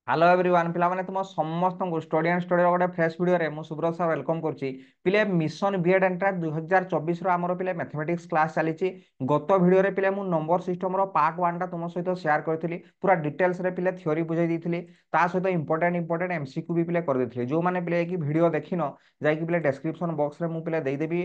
Hello everyone पिलामाने तुम समस्त study and study गोटे फ्रेश वीडियो रे मु सुब्रत सर वेलकम करछि पिले मिशन बीएड एंट्रांस 2024 रो हमर पिले मैथमेटिक्स क्लास चलीछि। गत वीडियो रे पिले मु नंबर सिस्टम रो पार्ट 1 टा तुम सहित शेयर करथिली पूरा डिटेल्स रे पिले थ्योरी बुझाई दिथिली ता सहित इंपोर्टेंट एमसीक्यू भी पिले कर देथिले जो माने पिले की वीडियो देखिनो जाई की पिले डिस्क्रिप्शन बॉक्स रे मु पिले देई देबी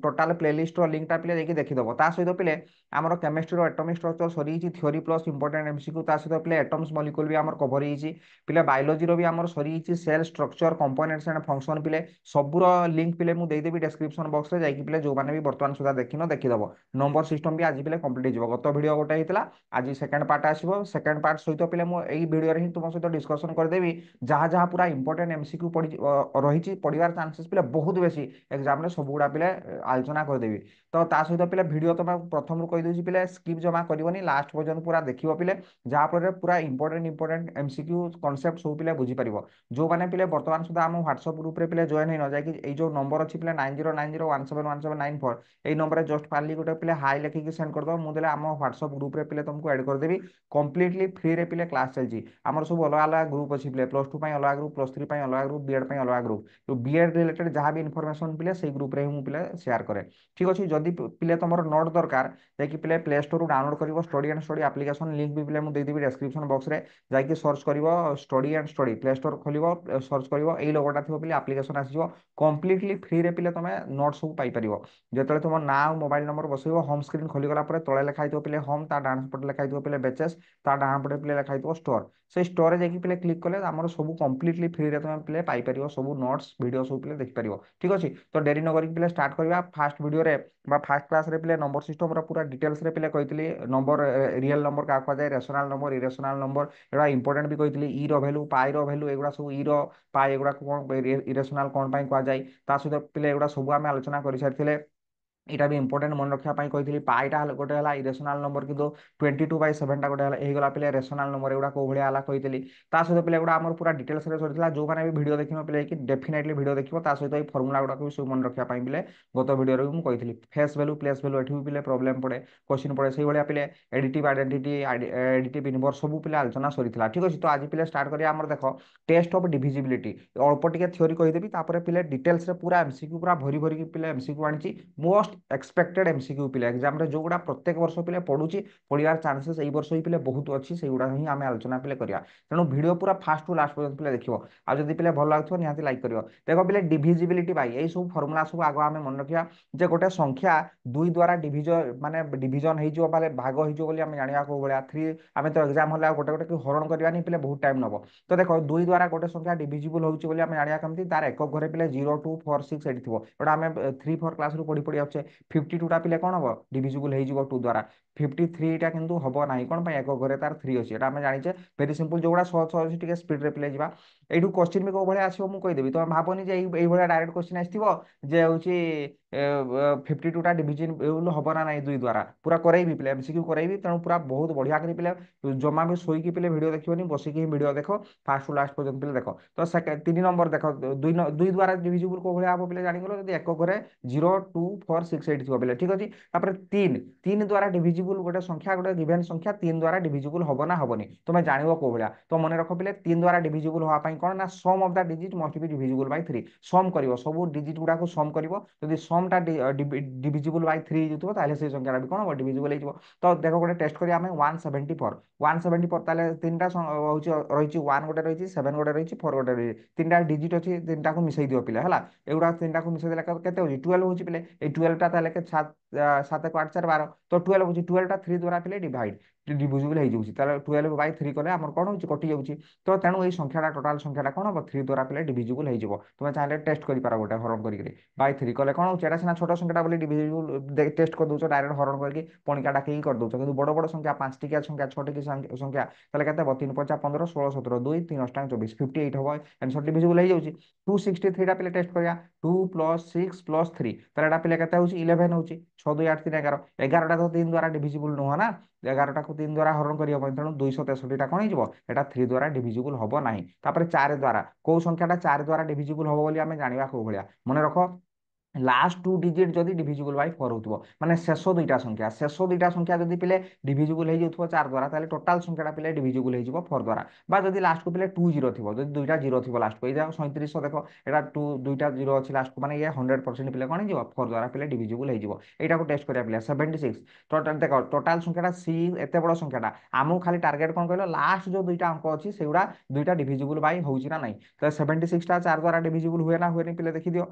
टोटल प्लेलिस्ट रो लिंक टा पिले देखि देखि दबो ता सहित पिले हमर केमिस्ट्री रो एटॉमिक स्ट्रक्चर सरी छि थ्योरी प्लस इंपोर्टेंट एमसीक्यू ता सहित पिले एटम्स मॉलिक्यूल भी हमर कवर हिछि पिले बायोलॉजी रो भी हमर सरी cell structure components and function पिले सबूर लिंक पिले मु देई देबी डिस्क्रिप्शन बॉक्स रे जाई पिले जो माने भी वर्तमान सुधा देखिनो देखिदबो नंबर सिस्टम भी आज पिले कंप्लीट हो गत वीडियो गोटे हितला आज सेकंड पार्ट आसीबो सेकंड पार्ट सहित पिले मु एई वीडियो रे ही तुम सहित डिस्कशन कर देबी जहां जहां पूरा इंपोर्टेंट एमसीक्यू पड़ी रहिछि पडिवार चांसेस पिले बहुत बेसी एग्जाम रे सबगुडा पिले आलोचना कर देबी तो ता सहित पिले वीडियो तो प्रथम रु कहि दोछि पिले स्किप जमा करबोनी लास्ट पर्यंत पूरा देखिबो पिले जहां पर पूरा इंपोर्टेंट एमसीक्यू कॉन्सेप्ट सब पिले बुझी पारिबो जो माने पिले वर्तमान सुधा हम व्हाट्सएप ग्रुप रे पिले जॉइन होई न जाय कि ए जो नंबर अछि पिले 9090171794 एई नंबर रे जस्ट पाली गोटे पिले हाई लिखि के सेंड कर दो मु देले हम व्हाट्सएप ग्रुप रे पिले तुमको ऐड कर देबी कंप्लीटली फ्री रे पिले क्लास चलजी हमर सब अलग अलग ग्रुप अछि पिले प्लस 2 पई अलग ग्रुप प्लस 3 पई अलग ग्रुप बीएड पई अलग ग्रुप तो बीएड रिलेटेड जहां भी इंफॉर्मेशन पिले सेई ग्रुप रे मु पिले शेयर करे ठीक अछि जदी पिले तमरो नोट दरकार जाय कि पिले प्ले स्टोर रु डाउनलोड करिवो study and study application link भी पिले मु दे देबी डिस्क्रिप्शन बॉक्स रे जाकि सर्च करिवो study and study play store खोलिवो सर्च करिवो एई लोगोटा थिबो पिले एप्लीकेशन आसीजो कंप्लीटली फ्री रे पिले तमे नोट सब पाई परिवो जेतले तुम ना मोबाइल नंबर बसइबो होम स्क्रीन खोली गला परे तळे लेखा हितो पिले होम ता डान पटे लेखा हितो पिले बेचेस ता डान पटे पिले लेखा हितो स्टोर से स्टोर रे जाकि पिले क्लिक कले हमर सब कंप्लीटली फ्री रे तमे पिले पाई परिवो सब नोट्स वीडियो सब पिले देख परिवो ठीक अछि तो देरी न करी पिले स्टार्ट करबा फास्ट वीडियो रे बा फास्ट क्लास रे पिले नंबर सिस्टम रा पूरा डिटेल्स रे पिले कहितली नंबर रियल नंबर का को जाय रेशनल नंबर इरेशनल नंबर एडा इंपोर्टेंट भी कहितली ई रो वैल्यू पाई रो वैल्यू एगुडा सब ई रो पाई एगुडा कोन इरेशनल कोन पई को जाय ता सहित पिले एगुडा सब आमे आलोचना करि सारथिले इटा भी इंपोर्टेंट मन रखा कही पाइटा गोटे है इरेशनल नंबर कि 22/7 गोटे होगा पे रेशनल नंबर एगुड़ा कौ भाया कही सहित पे गुड़ा आम पूरा डिटेल्स सर जो मैंने भी भिडियो देखिए पे कि डेफिनेटली भिडियो देखो सहित ये फर्मुला गुड़ा भी सब मन रखा पे गत भिडियो भी कही फेस भैल्यू प्लेस भैल्यू एठी भी प्रॉब्लम पड़े क्वेश्चन पड़े से भाया पे एडिटिव आइडेंटिटी एडिटिव इनवर्स सब पे आलोचना सरी ठीक अच्छे तो आज पे स्टार्ट करिए देख टेस्ट ऑफ डिविजिबिलिटी अल्प टिके थ्योरी कहीदेवी पे डिटेल्स पूरा एमसीक्यू पूरा भरी भरी पे एमसीक्यू आनी मोस्ट एक्सपेक्टेड एमसीक्यू पिले एग्जाम रे जो गुड़ा प्रत्येक वर्ष पिले पढुची पढियार चांसेस एई वर्ष ही पिले बहुत अच्छी से गुड़ा ही आमे आलोचना पिले करिया तेणु वीडियो पूरा फास्ट टू लास्ट पर्यंत पिले देखियो आ जदी पिले भल लागथो निहाती लाइक करियो देखो पिले डिविजिबिलिटी बाय एई सब फार्मूला सब आगो आमे मन रखिया जे गोटे संख्या दुई द्वारा डिविजन माने डिविजन हेइ जो माने भाग हेइ जो बोली आमे जानिया को बळिया 3 आमे तो एग्जाम होला गोटे गोटे की हरण करबानी पिले बहुत टाइम नबो तो देखो दुई द्वारा गोटे संख्या डिविजिबल होउची बोली आमे जानिया केमती तार एकक घरे पिले 0 2 4 6 एडी थिबो एटा आमे 3 4 क्लास रु पढी पढी आछे 52 टा पिले कोन हो डिविजिबल हो जिवो 2 द्वारा 53 टा किंतु हबो नाही कोन पय एक घरे तार 3 अछि एटा हम जानिचे वेरी सिंपल जोगुडा सहज सहज टिके स्पीड रे प्ले जिबा एठू क्वेश्चन भी को भले आसीबो मु कहि देबी तो भाबोनी जे एई भले डायरेक्ट क्वेश्चन आस्थिबो जे होची 52 टा डिविजिबल हबो ना नाही 2 द्वारा पूरा करैबी प्ले एमसीक्यू करैबी तेणु पूरा बहुत बढ़िया करी प्ले जमा भी सोई की प्ले वीडियो देखिबोनी बसी की वीडियो देखो फास्ट टू लास्ट पर्यंत प्ले देखो तो सेकंड 3 नंबर देखो 2 द्वारा डिविजिबल को भले हबो प्ले जानि गेलो जदी एक घरे 0 2 4 6 8 थिबो प्ले ठीक अछि तापर 3 द्वारा डिविजिबल गोटे संख्या गोटे गिवन संख्या 3 द्वारा डिविजिबल हबो ना हबोनी तुमे जानिबो को भलिया तो मने रखो पिले 3 द्वारा डिविजिबल होआ पई कोन ना sum of the digit must be divisible by 3 sum करिवो सब डिजिट गुडा को सम करिवो यदि सम टा डिविजिबल बाय 3 जतो ताले से संख्या भी कोन हो डिविजिबल हेजो तो देखो गोटे टेस्ट करिया हमें 174 ताले तीनटा होची रहिची 1 गोटे रहिची 7 गोटे रहिची 4 गोटे रहिची तीनटा डिजिट अछि तीनटा को मिसै दियो पिले हला एगुडा तीनटा को मिसै देला केते होची 12 होची पिले ए 12 टा ताले के 7 7 को 8 4 12 तो 12 होची 12 टा 3 द्वारा पिले डिवाइड डिविजिबल हे जाउची ताले 12 बाय 3 कले हमर कोन होची कटि जाउची तो तेणु एई संख्याटा टोटल संख्याटा कोन हो 3 द्वारा पिले डिविजिबल हे जिवो तुमे चाहे टेस्ट करि पारो गोटे हरण करि करि बाय 3 कले कोन होची एटा सिना छोटो संख्याटा बोली डिविजिबल टेस्ट कर दोचो डायरेक्ट हरण करके पणिकाटा के कर दोचो किंतु बड़ बड़ संख्या 5 टिकिया संख्या 6 टिकी संख्या ताले केते 3 5 15 16 17 2 3 8 24 58 हो आंसर डिविजिबल हे जाउची 263 टा पिले टेस्ट करिया 2 + 6 + 3 ताले एटा पिले केते होची 11 होची 6 2 8 3 11 11 टा तो 3 द्वारा डिविजिबल न हो ना 11 टा को 3 द्वारा हरण करियो तेणु 263 टा कोन हिजबो एटा 3 द्वारा डिविजिबल हबो नाही तापर 4 द्वारा को संख्याटा 4 द्वारा डिविजिबल हबो बोली हमें जानिबा को भलिया मने रखो लास्ट टू डिजिट जदि डिविजिबल बाय 4 होतबो माने शेष दुईटा संख्या जदि पिले डिविजिबल हो जाउथबो 4 द्वारा ताले टोटल संख्याटा पिले डिविजिबल हो जिवो 4 द्वारा बा जदि लास्ट को पिले 2 जीरो थिबो जदि दुईटा जीरो थिबो लास्ट को ए जा 3700 देखो एटा 2 दुईटा जीरो अछि लास्ट को माने ये 100% पिले कोन जिवो 4 द्वारा पिले डिविजिबल हो जिवो एटा को टेस्ट करिया पिले 76 टोटल देखो टोटल संख्याटा सी एते बड़ संख्याटा आमु खाली टार्गेट कोन कहलो लास्ट जो दुईटा अंक अछि सेउडा दुईटा डिविजिबल बाय होउची ना नाही तो 76 टा 4 द्वारा डिविजिबल हुए ना हुए नि पिले देखि दियो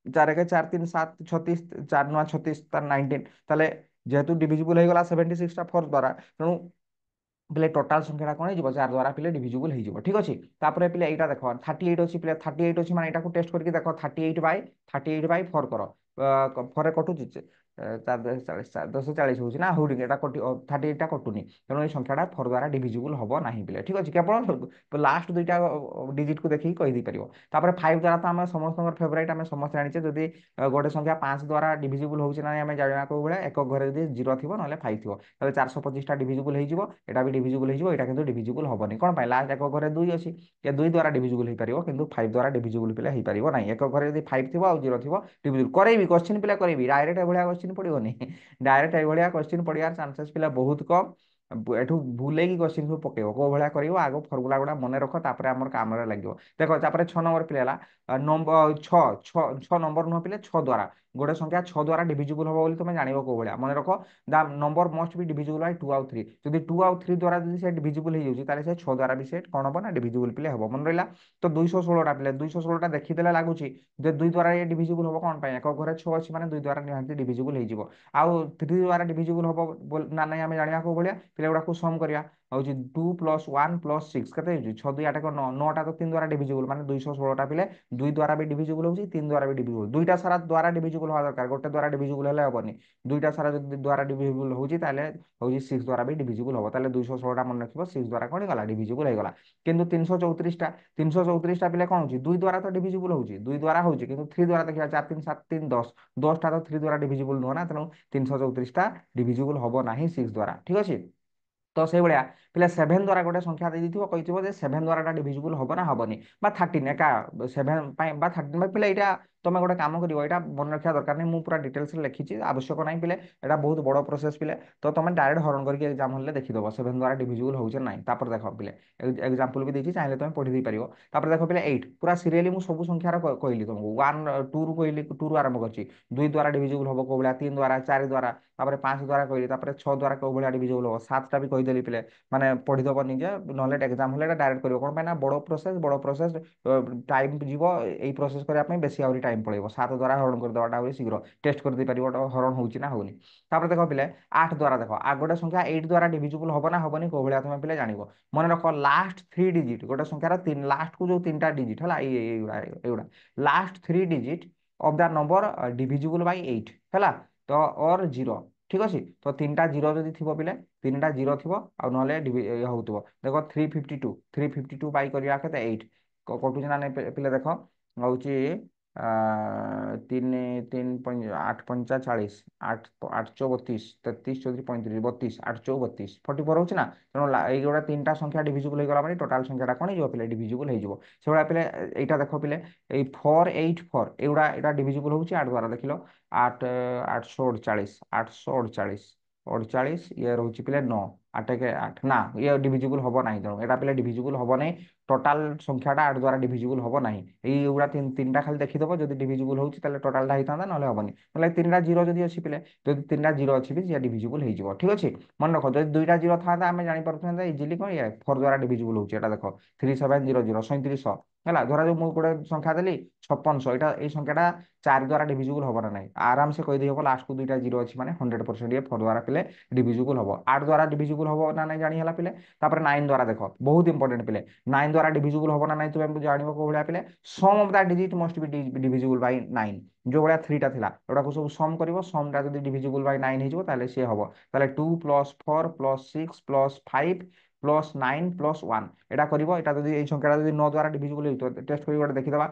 4 1 4 3 7 36 4 9 36 तार 19 ताले जेहेतु डिविजिबल हो गला 76 टा 4 द्वारा तेणु पिले टोटाल संख्याटा कोन हो 4 द्वारा पिले डिविजिबल हो ठीक अछि तापरे पिले एटा देखो 38 अछि पिले 38 अछि माने एटा को टेस्ट करके देखो 38 बाय 4 करो 4 कटुची 4 10 40 होची ना होडी एटा कटि 38 टा कटुनी तेणु ए संख्याटा 4 द्वारा डिविजिबल हबो नाही पिले ठीक अछि केवल लास्ट दुईटा डिजिट को देखि कहि दी परियो तापरे 5 द्वारा तो हम समस्त फेवरेट हम समस्त जानिचे जदि गोटे संख्या 5 द्वारा डिविजिबल होउची ना हम जानिया को बेले एक घरे जदि 0 थिबो नले 5 थिबो तबे 425 टा डिविजिबल हो जिवो एटा भी डिविजिबल हो जिवो एटा किंतु डिविजिबल हबोनी कोन पाइ लास्ट एक घरे 2 अछि के 2 द्वारा डिविजिबल हो परियो किंतु 5 द्वारा डिविजिबल पिले हो परियो नाही एक घरे जदि 5 थिबो आ 0 थिबो डिविजिबल करेबी क्वेश्चन पिला करेबी डायरेक्ट ए भलिया क्वेश्चन पडियोनी डायरेक्ट ए भलिया क्वेश्चन पडियार चांसेस पिला बहुत कम एठू भूले की क्वेश्चन सब पकेबो को भलिया करियो आगो फार्मूला गुडा मने रखो तापरे हमर काम रे लागियो देखो तापरे 6 नंबर पिलेला नंबर 6 6 6 नंबर न पिले 6 द्वारा गोटे संख्या 6 द्वारा डिविजिबल हो बोली तुम जानिबो को भलिया मने रखो the number must be divisible bye 2 आउ 3 जदि 2 आउ 3 द्वारा जदि से डिविजिबल हो जाउची ताले से 6 द्वारा भी से कोन हबो ना डिविजिबल पिले हबो मन रहिला तो 216 टा पिले 216 टा देखि देला लागुची जे 2 द्वारा ये डिविजिबल हबो कोन पाए एक घरे 6 अछि माने 2 द्वारा निहांती डिविजिबल हो जिवो आउ 3 द्वारा डिविजिबल हबो ना नाही हम जानिया को भलिया पिले गुडा को सम करिया हଉଛି 2 + 1 + 6 କେତେ ହେଉଛି 6 2 8 9 9 ଟା ତ 3 ଦ୍ୱାରା ଡିଭିଜିବଲ ମାନେ 216 ଟା ପିଲେ 2 ଦ୍ୱାରା ବି ଡିଭିଜିବଲ ହେଉଛି 3 ଦ୍ୱାରା ବି ଡିଭିଜିବଲ ଦୁଇଟା ସାରା ଦ୍ୱାରା ଡିଭିଜିବଲ ହବା ଦରକାର ଗୋଟେ ଦ୍ୱାରା ଡିଭିଜିବଲ ହେଲେ ହବନି ଦୁଇଟା ସାରା ଯଦି ଦ୍ୱାରା ଡିଭିଜିବଲ ହେଉଛି ତାହେଲେ ହଉଛି 6 ଦ୍ୱାରା ବି ଡିଭିଜିବଲ ହବ ତାହେଲେ 216 ଟା ମନେ ରଖିବ 6 ଦ୍ୱାରା କଣ ହେଇଗଲା ଡିଭିଜିବଲ ହେଇଗଲା କିନ୍ତୁ 334 ଟା ପିଲେ କଣ ହେଉଛି 2 ଦ୍ୱାରା ତ ଡିଭିଜିବଲ ହେଉଛି 2 ଦ୍ୱାରା ହେଉଛି କିନ୍ତୁ 3 ଦ୍ୱାରା ଦେଖିବା 4 3 7 3 10 10 ଟା ତ 3 ଦ୍ୱାରା ଡିଭିଜିବଲ ନୁହଁ ନା ତେଣୁ 334 ଟା ଡିଭିଜିବଲ ହବ ନାହିଁ 6 ଦ୍ୱାରା ଠିକ ଅଛି तो से भाया पे 7 द्वारा गोटे संख्या दे कही 7 द्वारा डिविजिबल हम ना हेनी 13 एका 7 13 पे यहाँ तुम गोटे कम कर यहाँ मन रखा दरकार नहीं मुझे पूरा डिटेल्स लिखी आवश्यक नहीं पे यहाँ बहुत बड़ प्रोसेस पे तो तुम डायरेक्ट हरण करके एग्जाम हल देखीद 7 द्वारा डिविजिबल होचे ना देख पे एग्जाम्पल भी देखिए चाहिए तुम पढ़ी पार देख पे 8 पूरा सीरियली मुझे सब संख्यार कहली तुमको 1 2 रु कहली 2 रु आरंभ कर 2 द्वारा डिविजिबल हम कौ भाया 3 द्वारा 4 द्वारा 5 द्वारा कहली 6 द्वारा कौ भाया डिविजिबल हम 7 टा भी कहीदेली पे माने पढ़ीदब निजे ना एग्जाम हल डायरेक्ट कर कौन ना बड़ प्रोसेस टाइम जीव यही प्रोसेस करने बेसी आहरी टाइम पड़े 7 द्वारा हरण करदेटा शीघ्र टेस्ट कर हरण होना होनी देख पे 8 द्वारा देख आ गोटे संख्या 8 द्वारा डिविजिबल हम ना हेनी कौ भाया तुम पे जान मन रख लास्ट 3 डिजिट गोटे संख्यार लास्ट को जो 3टा डिजिट है last 3 digit of the number divisible by 8 है तो और 0 ठीक अच्छे तो 3टा 0 जदि थी पे 3टा 0 थी ना हो देख 352 बाई कर 8 कटुचे ना नहीं पे देख हूँ 3 3 8 5 8 8 32 33 34 35 32 8 32 44 होची ना तेणु ये 3टा संख्या डिविजिबल होगा माने टोटाल संख्याटा कौन हो पे डिविजिबल हो से पे यहाँ देख पे 484 एटा डिविजिबल होची 8 द्वारा देख लो 8 848 848 48 ये रोचे पे 9 8 के 8 ना ये डिविजिबल हम ना तेणु यहाँ पे डिविजिबल हम नहीं टोटाल संख्याटा 8 द्वारा डिविजिबल हम ना युवा 3टा खाली देखीदब जब डिविजिबल होती टोटालटा होता ना ना हेनी ना 3टा 0 जदि अच्छी पे जब 3टा 0 अच्छी भी सी डिविजिबल हो ठीक अच्छे मन रख जब 2टा 0 था आम जापर इजिली कौन ये 4 द्वारा डिविजिबल होता देख 3700 3700 है धरा जो मुझे गोटे संख्या देली 5600 यहाँ ये संख्याटा 4 द्वारा डिविजिबल हम ना आराम से कहीदे हम लास्ट को 2टा 0 अच्छी मैंने 100% ये 4 द्वारा पे डिविजिबल हम 8 द्वारा डिविजिबल हम ना नहीं जानी पे 9 द्वारा देख बहुत इंपोर्टेंट पे 9 द्वारा डिविजिबल हम ना नहीं तुम जान को भाया पे sum of the digit must be divisible by 9 जो भाया 3टा थिला एटा को सब सम करिवो समटा जदी डिविजिबल बाय 9 हेजिवो ताले से हबो ताले 2 + 4 + 6 + 5 + 9 + 1 एटा करिवो एटा जदी ए संख्याटा जदी 9 द्वारा डिविजिबल हेतो टेस्ट करिवो देखि दबा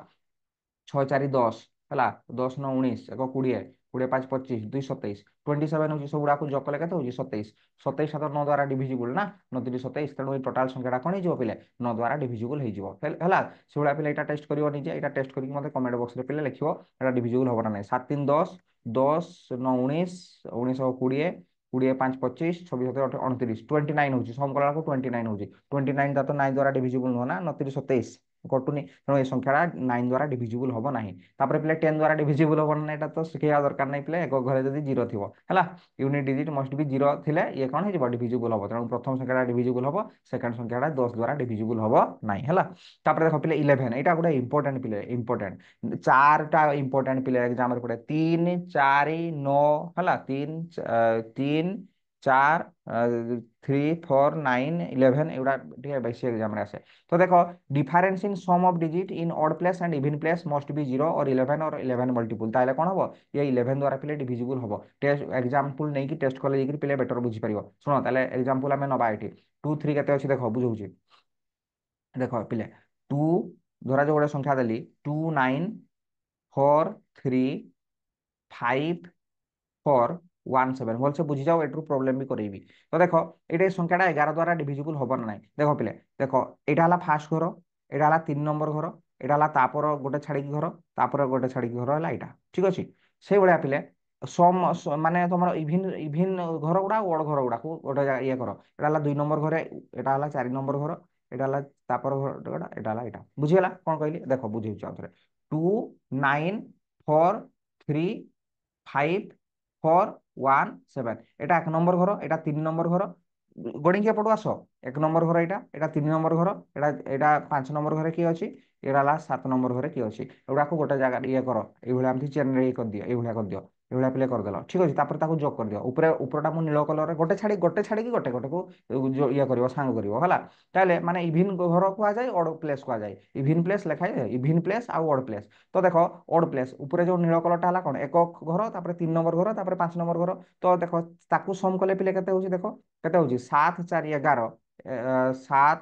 6 4 10 है 10 9 19 एक 20 कोड़े पाँच 25 2 27 27 हूँ सब गुड़ाक जग कले के 27 27 सात 9 द्वारा डिविजिबल ना 9 3 27 तेणु ये टोटाल संख्याटा कौन हो पे 9 द्वारा डिविजिबल हो है से भाया पे टेस्ट कर निजे यहाँ टेस्ट करके मतलब कमेंट बॉक्स में पे लिख এটা ডিভিজিবল হব না নাই 7 3 10 10 9 19 19 20 20 5 25 26 27 29 29 হচ্ছে সম কলা 29 হচ্ছে 29 তা তো 9 দ্বারা ডিভিজিবল নয় না 29 27 কটুনি তেমন এই সংখ্যাটা 9 দ্বারা ডিভিজিবল হব না তারপরে পিলে 10 দ্বারা ডিভিজিবল হব না এটা তো শিখাইয়া দরকার নাই পিলে এক ঘরে যদি 0 থিব হলা यूनिट डिजिट मस्ट बी 0 थिले ये कौन हो डिविजिबल हम तेणु प्रथम संख्याटा डिविजिबल हम सेकंड संख्याटा 10 द्वारा डिविजिबल हम ना है तापर देख पे 11 यहाँ गोटे इंपोर्टेंट पिले इंपोर्टेंट चारटा इंपोर्टेंट पिले एग्जाम पड़े 3 4 9 है 3 3 4 3 4 9 11 एगुड़ा बेसी एग्जाम आसे तो देखो difference in sum of digit in odd place and even place must be 0 और 11 और 11 मल्टीपुल ताले कौन हम ये 11 द्वारा पिले डिविजिबल हम टेस्ट एग्जांपल नहीं कि टेस्ट कले पिले बेटर बुझी पार शुण ताले एग्जांपल आम नवा ये 2 3 केते अच्छी देख बुझे देख पिले 2 धरा जो गोटे संख्या देली 2 9 4 3 5 4 1 7 भलसे बुझी जाओ एटू प्रोब्लेम भी करेबी तो देखो ये संख्याटा 11 द्वारा डिविजिबल हम ना ना देख पिले देख यहाँ है फास्ट घर यहाँ है 3 नंबर घर यहाँ है तापर गोटे छाड़ी घर तापर गोटे छाड़ी घर है यहाँ ठीक अच्छे से भाया पिले सम माने तुम इभिन इभिन घर गुड़ा ओड घर गुड़ा गोटे ये कर यहाँ है 2 नंबर घर यहाँ है 4 नंबर घर यहाँ है तापर घर यहाँ है यहाँ बुझीगला कौन कहली देख बुझे 2 9 4 3 5 4 1 7 এটা 1 নম্বর ঘর এটা 3 নম্বর ঘর গড়িকে পড়ু আস 1 নম্বর ঘর এটা 3 নম্বর ঘর এটা 5 নম্বর ঘরে কি আছে এটা হল 7 নম্বর ঘরে কি আছে এগুড়াক গোটে জায়গা ইয়ে কর এইভাবে আমি চেন ইয়ে করদিও এইভাবে করদিও এইভাবে প্লে করদেল ঠিক আছে তারপরে তাকে যোগ করদিও উপরে উপরটা মু নীল কলর গোটে ছাড়ি গোটে গোটেকু ইয়ে করব সাঙ্গ করব হলা তাহলে মানে ইভিন ঘর কুয়া যায় অড প্লেস কুয়া যায় ইভিন প্লেস লেখা যায় ইভিন প্লেস আর অড প্লেস তো দেখো অড প্লেস উপরে যে নীল কলরটা হলা কোন একক ঘর তারপরে 3 নম্বর ঘর তারপরে 5 নম্বর ঘর তো দেখো তাকু সম কলে পিলে কেতে হচ্ছে দেখো কেতে হচ্ছে 7 4 11 7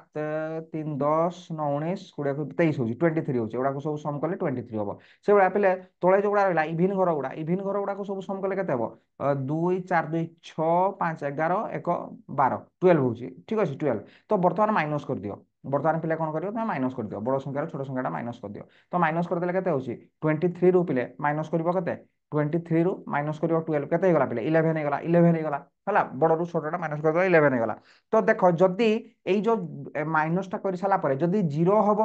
3 10 9 19 20 23 হচ্ছে 23 হচ্ছে ওগুলা সব সম কলে 23 হব সেগুলা পেলে তলে যেগুলা রহিলা ইভিন ঘর গুড়া সব সম কলে কেতে হব 2 4 2 6 5 11 1 12 12 হচ্ছে ঠিক আছে 12 তো বর্তমান মাইনস করে দিও বর্তমান পিলে কোন করিও তুমি মাইনস করে দিও বড় সংখ্যার ছোট সংখ্যাটা মাইনস করে দিও তো মাইনস করে দেলে কেতে হচ্ছে 23 রু পিলে মাইনস করিব কেতে 23 রু মাইনস করিব 12 কেতে হইগলা পিলে 11 হইগলা 11 হইগলা হলা বড় রু ছোটটা মাইনস করে দেলে 11 হইগলা তো দেখো যদি এই যে মাইনসটা করে সারা পরে যদি 0 হব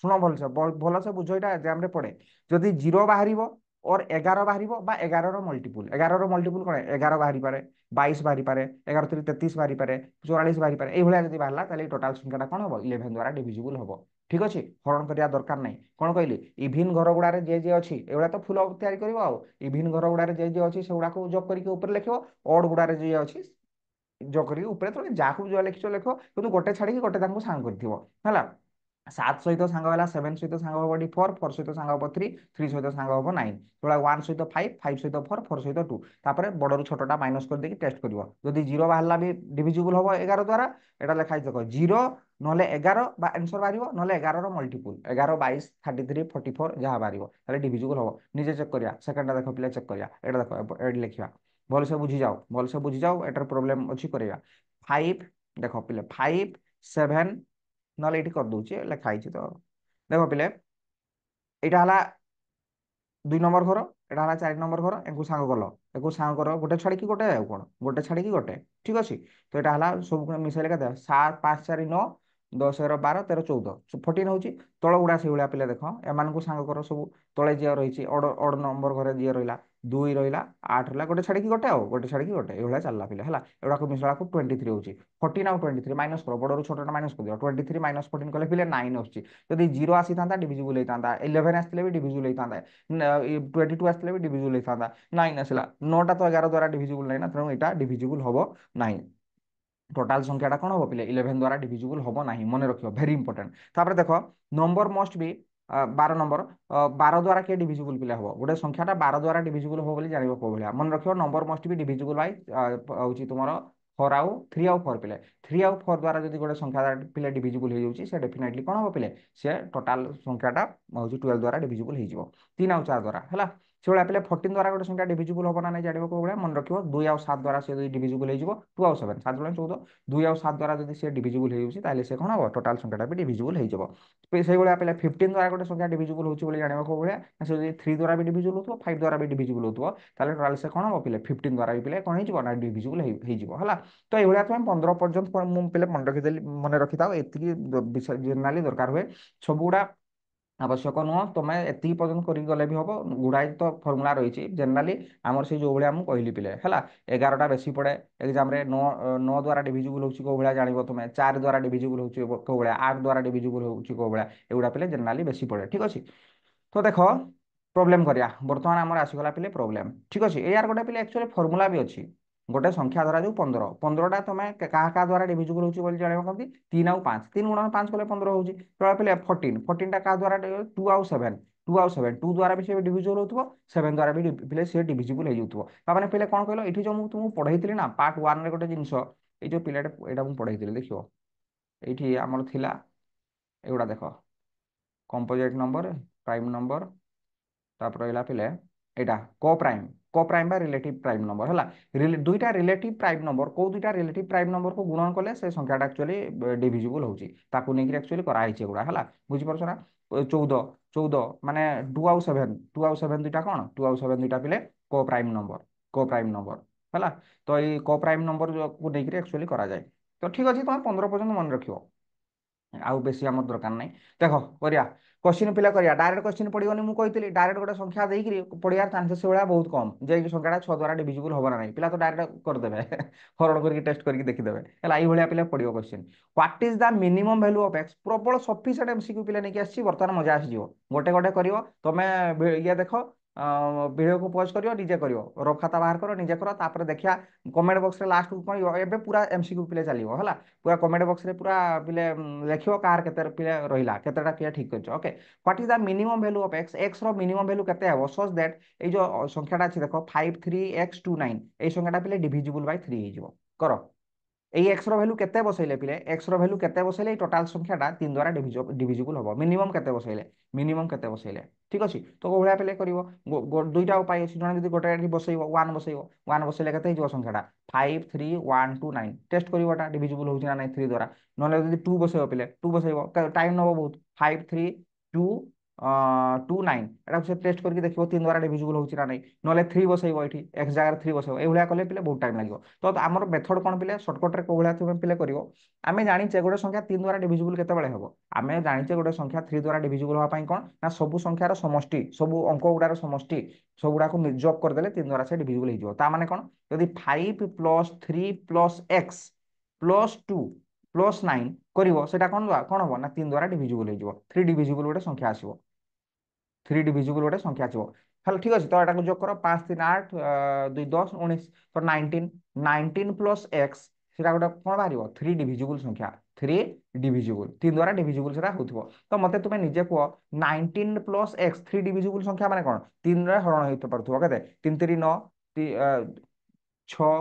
শুণ ভলসে ভলসে বুঝো এটা এক্সাম রে পড়ে যদি 0 বাহারিব और 11 বাহারিব বা 11 র মল্টিপুল 11 র মল্টিপুল কোন 11 বাহারি পারে 22 বাহারি পারে 11 3 33 বাহারি পারে 44 বাহারি পারে এই ভলিয়া যদি বাহারলা তাহলে টোটাল সংখ্যাটা কোন হবো 11 দ্বারা ডিভিজিবল হবো ঠিক আছে হরণ করিয়া দরকার নাই কোন কইলি ইভিন ঘর গুড়ারে যে ଅଛି এগুলা তো ফুল তৈরি করিব আও ইভিন ঘর গুড়ারে যে ଅଛି সেগুড়াକୁ যোগ করিকে উপরে লিখিব অড গুড়ারে যে ଅଛି যোগ করিକି উপরে ତଳେ ଯାହାକୁ ଯୋଉ ଲେଖିଛ ଲେଖ କିନ୍ତୁ ଗୋଟେ ଛାଡିକି ଗୋଟେ ତାଙ୍କୁ ସାଙ୍ଗ କରିଥିବ ହେଲା 7 ସହିତ ସାଙ୍ଗ ହେଲା 7 ସହିତ ସାଙ୍ଗ ହବ 4 4 ସହିତ ସାଙ୍ଗ ହବ 3 3 ସହିତ ସାଙ୍ଗ ହବ 9 তোলা 1 ସହିତ 5 5 ସହିତ 4 4 ସହିତ 2 ତାପରେ ବଡରୁ ଛୋଟଟା ମାଇନସ କରିଦେଇକି ଟେଷ୍ଟ କରିବ ଯଦି 0 ବାହାରିଲା ବି ଡିଭିଜିବଲ ହବ 11 ଦ୍ୱାରା এটা লেখা আছে দেখো 0 নহলে 11 বা आंसर বাহিব নহলে 11 র মল্টিপুল 11 22 33 44 যাহা বাহিব তাহলে ডিভিজিবল হব নিজে চেক করিয়া সেকেন্ডটা দেখো প্লে চেক করিয়া এটা দেখো এডি লিখিবা ভলসে বুঝি যাও এটার প্রবলেম ଅଛି করিবা 5 দেখো পিলে 5 7 নহলে এটি করে দউছি লেখা আছে তো দেখো পিলে এটা হলা 2 নম্বর ঘর এটা হলা 4 নম্বর ঘর এগু সাঙ্গ কর গোটে ছাড়ি কি গোটে কোন গোটে ছাড়ি কি গোটে ঠিক আছে তো এটা হলা সব মিশাইলে কেতে 7 5 4 9 10 12 13 14 14 হচ্ছে তଳ গুড়া সেইভাবে পিলে দেখ এমানকু সাঙ্গ কর সব তলে যে রয়েছে অড অড নম্বর ঘরে যে রহিলা 2 রহিলা 8 রহিলা গোটে ছাড়ি কি গোটে আও গোটে ছাড়ি কি গোটে এইভাবে চাললা পিলে হলা এগুড়াକୁ মিশালাକୁ 23 হচ্ছে 14 ଆଉ 23 মাইনস কর বড়ରୁ ছোটটা মাইনস করে দিও 23 মাইনস 14 কলে পিলে 9 হচ্ছে যদি 0 আসিথান্তা ডিভিজিবল হইতান্তা 11 আসলে भी ডিভিজিবল হইতান্তা 22 আসলে भी ডিভিজিবল হইতান্তা 9 আসলা 9টা তো 11 দ্বারা ডিভিজিবল নাই না তেমন এটা ডিভিজিবল হবো নাই টোটাল সংখ্যাটা কোন হবো পিলে 11 দ্বারা ডিভিজিবল হবো নাই মনে রাখিও ভেরি ইম্পর্টেন্ট তারপরে দেখো নম্বর মস্ট বি 12 নম্বর 12 দ্বারা কে ডিভিজিবল পিলে হবো গোটে সংখ্যাটা 12 দ্বারা ডিভিজিবল হবো বলে জানিব কো ভলিয়া মনে রাখিও নম্বর মস্ট বি ডিভিজিবল বাই হচ্ছে তোমার 4 ଆଉ 3 ଆଉ 4 পিলে 3 ଆଉ 4 দ্বারা যদি গোটে সংখ্যা পিলে ডিভিজিবল হয়ে যাଉଛି সে ডেফিনেটলি কোন হবো পিলে সে টোটাল সংখ্যাটা হচ্ছে 12 দ্বারা ডিভিজিবল হয়ে যাব 3 ଆଉ 4 দ্বারা ହେଲା से भाया पे 14 द्वारा गोटे संख्या डिविजिबल हम ना नहीं जान को भाया मन रखियो 2 और 7 द्वारा से डिविजिबल हो 2 और 7 7 गुणा 14 2 और 7 द्वारा जब से डिविजिबल हो से कौन हम टोटाल संख्याटा भी डिविजिबल हो से भाया पे 15 द्वारा गोटे संख्या डिविजिबल होती जाना को भाया से 3 द्वारा भी डिविजिबल हो 5 द्वारा भी डिविजिबल हो टोटाल से कौन हम पे 15 द्वारा भी पे कौन हो डिविजिबल है तो ये तुम 15 पर्यटन मुझे मन रखीदेली मन रखी था ये जेनेराली दरकार हुए सबुगुड़ा आवश्यक नुह तुम एति पर्यटन करगले भी हम गुड़ाए तो फर्मूला रही जेनेराली आमर से जो भाया मुझे कहली पिले है 11टा बेसी पड़े एग्जाम 9 द्वारा डिविजिबल हो कौ भाया जान तुम 4 द्वारा डिविजिबल हो कौ भाया 8 द्वारा डिविजिबल हो कौ भाया एगुड़ा पिले जेनेराली बेसी पड़े ठीक अच्छे तो देख प्रोब्लेम करिया बर्तमान आमर आसीगला पिले प्रोब्लेम ठीक अच्छे यार गोटे पिले एक्चुअली फर्मूला भी अच्छी गोटे संख्या धरा जो 15 15टा तुम क्या द्वारा डिविजिबल हो जानते 3 आउ 5 3 गुणन 5 कले 15 हो पे 14 14टा क्या द्वारा 2 आउ 7 2 आउ 7 2 द्वारा भी से डिविजिबल हो 7 द्वारा भी पे से डिविजिबल हो मैंने पे कौन कहल ये जो मुझे तुमको पढ़ाई ना पार्ट 1 रे गोटे जिनस ये जो पिलाटे यहाँ मुझे पढ़ाई देखो ये आमर थिला एगुड़ा देख कंपोजिट नंबर प्राइम नंबर तापर रहा पे यहाँ को प्राइम बा रिलेटिव प्राइम नंबर है दुईटा रिलेटिव प्राइम नंबर को दुईटा रिलेटिव प्राइम नंबर को गुणन कले से संख्याटा एक्चुअली डिविजिबल होनी एक्चुअली कराई एगुड़ा है बुझीपार ना 14 14 माने 2 आउ 7 2 आउ 7 दुईटा कौन 2 आउ 7 दुईटा पे को प्राइम नंबर है तो ये को प्राइम नंबर को लेकर एक्चुअली करा जाए तो ठीक अच्छे तुम 15 पर्यटन मन रख आउ बेसी आम दरकार नहीं देख करिया क्वेश्चन पिला करिया डायरेक्ट क्वेश्चन पड़ोनी मुझे डायरेक्ट गोटे संख्या देकर पढ़ार चांसेस से बहुत कम जे संख्याटा 6 द्वारा डिविजिबल हम ना नहीं पिला तो डायरेक्ट करदे हरण करके टेस्ट करके देखीदे है ये पिला पड़ो question what is the minimum value of x प्रबल सफिशिएंट एमसीक्यू पिला नहीं आसी बर्तमान मजा आसीज गोटे गोटे कर तुम ये देख वीडियो को पॉज करियो निजे करियो रफ खाता बाहर करो निजे करो तापर देखिया कमेंट बॉक्स रे लास्ट को कौन एबे पूरा एमसीक्यू पिले चलियो हला पूरा कमेंट बॉक्स रे पूरा पिले लिखियो कार केते पिले रहिला केतेटा पिया ठीक करछ okay what is the minimum value of x x रो मिनिमम वैल्यू केते हबो सच दैट ए जो संख्याटा अछि देखो 53x29 ए संख्याटा पिले डिविजिबल बाय 3 हे जिवो करो এই এক্স ର ଭ୍ୟାଲୁ କେତେ ବସେଇଲେ ପିଲେ ଏକ୍ସ ର ଭ୍ୟାଲୁ କେତେ ବସେଇଲେ এই ଟୋଟାଲ ସଂଖ୍ୟାଟା 3 ଦ୍ୱାରା ଡିଭିଜିବଲ ହବ ମିନିମମ କେତେ ବସେଇଲେ ଠିକ ଅଛି ତ କୋଉ ଭଳିଆ ପିଲେ କରିବ ଦୁଇଟା ଉପାୟ ଅଛି ଜଣେ ଯଦି ଗୋଟେ ଏଠି ବସେଇବ 1 ବସେଇବ 1 ବସେଇଲେ କେତେ ହେଇଯିବ ସଂଖ୍ୟାଟା 53129 ଟେଷ୍ଟ କରିବ ଏଟା ଡିଭିଜିବଲ ହଉଛି ନା ନାହିଁ 3 ଦ୍ୱାରା ନହେଲେ ଯଦି 2 ବସେଇବ ପିଲେ 2 ବସେଇବ ଟାଇମ ନବ ବହୁତ 5329 এটা সে টেস্ট করি দেখব 3 দ্বারা ডিভিজিবল হচ্ছে না নাই নলে 3 বসাইব এটি x জায়গায় 3 বসাইব এই ভলিয়া কলে পিলে বহুত টাইম লাগিব তো আমার মেথড কোন পিলে শর্টকট রে কোভলিয়া তুমি পিলে করিব আমি জানিছে গোটে সংখ্যা 3 দ্বারা ডিভিজিবল কেতেবেলে হবো আমি জানিছে গোটে সংখ্যা 3 দ্বারা ডিভিজিবল হওয়া পাই কোন না সবু সংখ্যার সমষ্টি সবু অঙ্ক গুড়ার সমষ্টি সবুড়াকে যোগ করদেলে 3 দ্বারা সে ডিভিজিবল হয়ে যাব তা মানে কোন যদি 5 plus 3 plus x plus 2 plus 9 করিব সেটা কোন কোন হবো না 3 দ্বারা ডিভিজিবল হয়ে যাব 3 ডিভিজিবল গোটে সংখ্যা আসিব 3 ডিভিজিবল গোটে সংখ্যা আসব তাহলে ঠিক আছে তো এটা যোগ কর 5 3 8 2 10 19 তো 19 19 প্লস এক্স সেটা গোটে কোন বাহারিব 3 ডিভিজিবল সংখ্যা 3 ডিভিজিবল 3 দ্বারা ডিভিজিবল সেটা হউথিব তো মতে তুমি নিজে কুহ 19 প্লস এক্স 3 ডিভিজিবল সংখ্যা মানে কোন 3 রে হরণ হইতে পারথিব কেতে 3 3 9 6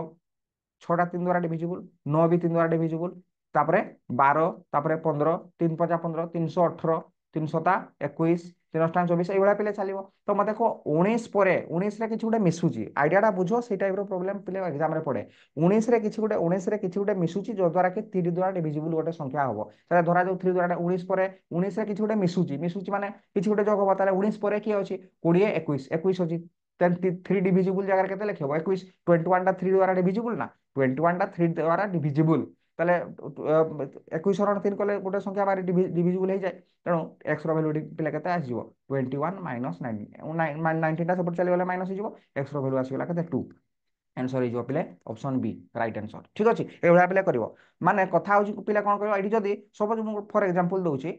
6টা 3 দ্বারা ডিভিজিবল 9 भी 3 দ্বারা ডিভিজিবল তারপরে 12 তারপরে 15 3 5 15 318 300টা 21 3 অষ্টাং 24 এইভাবে পেলে চালিব তো মতে দেখো 19 পরে 19 রে কিছু গোটে মিশুচি আইডিয়াটা বুঝো সেই টাইপর প্রবলেম পিলে এক্সাম রে পড়ে 19 রে কিছু গোটে মিশুচি जो द्वारा कि 3 द्वारा डिविजिबल गोटे संख्या हबो তাহলে ধরা যাও 3 দ্বারা 19 পরে 19 রে কিছু গোটে মিশুচি মিশুচি মানে কিছু গোটে যোগ হবো তাহলে 19 পরে কি আছে 20 21 21 ଅଛି then 3 ডিভিজিবল জায়গায় কেতে লিখব 21 21 টা 3 দ্বারা ডিভিজিবল না 21 টা 3 দ্বারা ডিভিজিবল তাহলে 21 হରଣ 3 কলে গোটে সংখ্যা বারে ডিভিজিবল হয়ে যায় তেণু x ର ভ্যালু পিলা কেতে আসিব 21 মাইনস 19 19টা সেপট চলি গলে মাইনস হয়ে যাব x ର ভ্যালু আসিগলা কেতে 2 आंसर हो पिले ऑप्शन बी राइट आंसर ठीक अच्छे ये पिले कर माने कथा हूँ पिला कौन कर ये जदि सपोज मुझे फॉर एग्जांपल दूसरी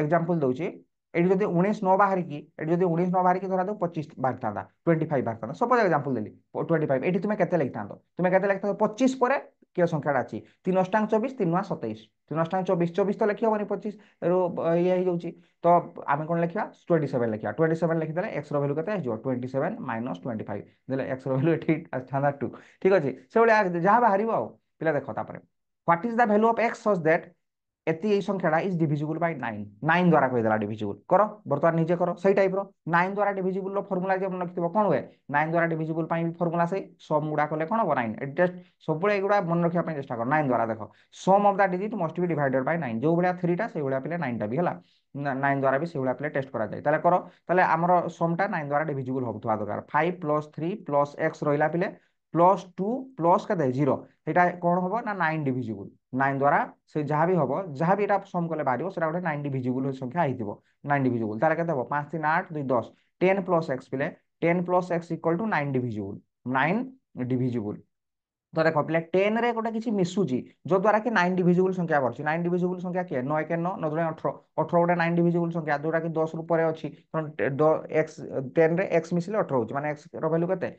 एग्जांपल दूसरी ये जब 19 न बाहर की ये जब 19 न बाहर की धरा 25 बाहर था 25 बाहर था सपोज एग्जांपल देली 25 ये तुम्हें केते लिखता तुम्हें केते लिखता 25 पर किए संख्याटा अच्छी 3 अष्टांग 24 3 9 27 3 अष्टांग 24 24 तो लिखी हबनी 25 ये हो जाऊँ तो आम कौन लिखा 27 लिखा 27 लिखिदे एक्स रैल्यू के 27 माइनस 25 देले एक्स रैल्यू ठीक था 2 ठीक अच्छे से भाई जहाँ बाहर आउ पिला देख what is the value of x such that एति এই সংখ্যাটা ইজ ডিভিজিবল বাই 9 9 দ্বারা কইদেলা ডিভিজিবল কর বর্তমান নিজে কর সেই টাইপ র 9 দ্বারা ডিভিজিবল র ফর্মুলা যে মনে রাখিব কোন হুয়ে 9 দ্বারা ডিভিজিবল পাই ফর্মুলা সেই সম গুড়া কলে কোন হবো 9 এটি টেস্ট সবুলে এগুড়া মনে রাখিবা পাই চেষ্টা কর 9 দ্বারা দেখো sum of the digit must be divided by 9 जो भलिया 3 टा সেই ভলিয়া পিলে 9 টা বি হলা 9 দ্বারা বি সেই ভলিয়া পিলে টেস্ট করা যায় তাহলে কর তাহলে আমার সমটা 9 দ্বারা ডিভিজিবল হবুথা দরকার 5 + 3 + x রহিলা পিলে +2 + কেতে 0 এটা কোন হবো না 9 ডিভিজিবল 9 দ্বারা সে যাহা বি হবো যাহা বি এটা সম কলে বাহারিব সেটা গোটে 9 ডিভিজিবল সংখ্যা আইতিব 9 ডিভিজিবল তাহলে কেতে হবো 5 3 8 2 10 10 + x পিলে 10 + x = 9 ডিভিজিবল 9 ডিভিজিবল तो देखो पिले 10 रे गोटे किछि मिसुची जो द्वारा कि 9 डिविजिबल संख्या करछि 9 डिविजिबल संख्या के 9 के 9 9 दुने 18 18 गोटे 9 डिविजिबल संख्या जोटा कि 10 रु परे अछि x 10 रे x मिसिले 18 होछि माने x रो वैल्यू कते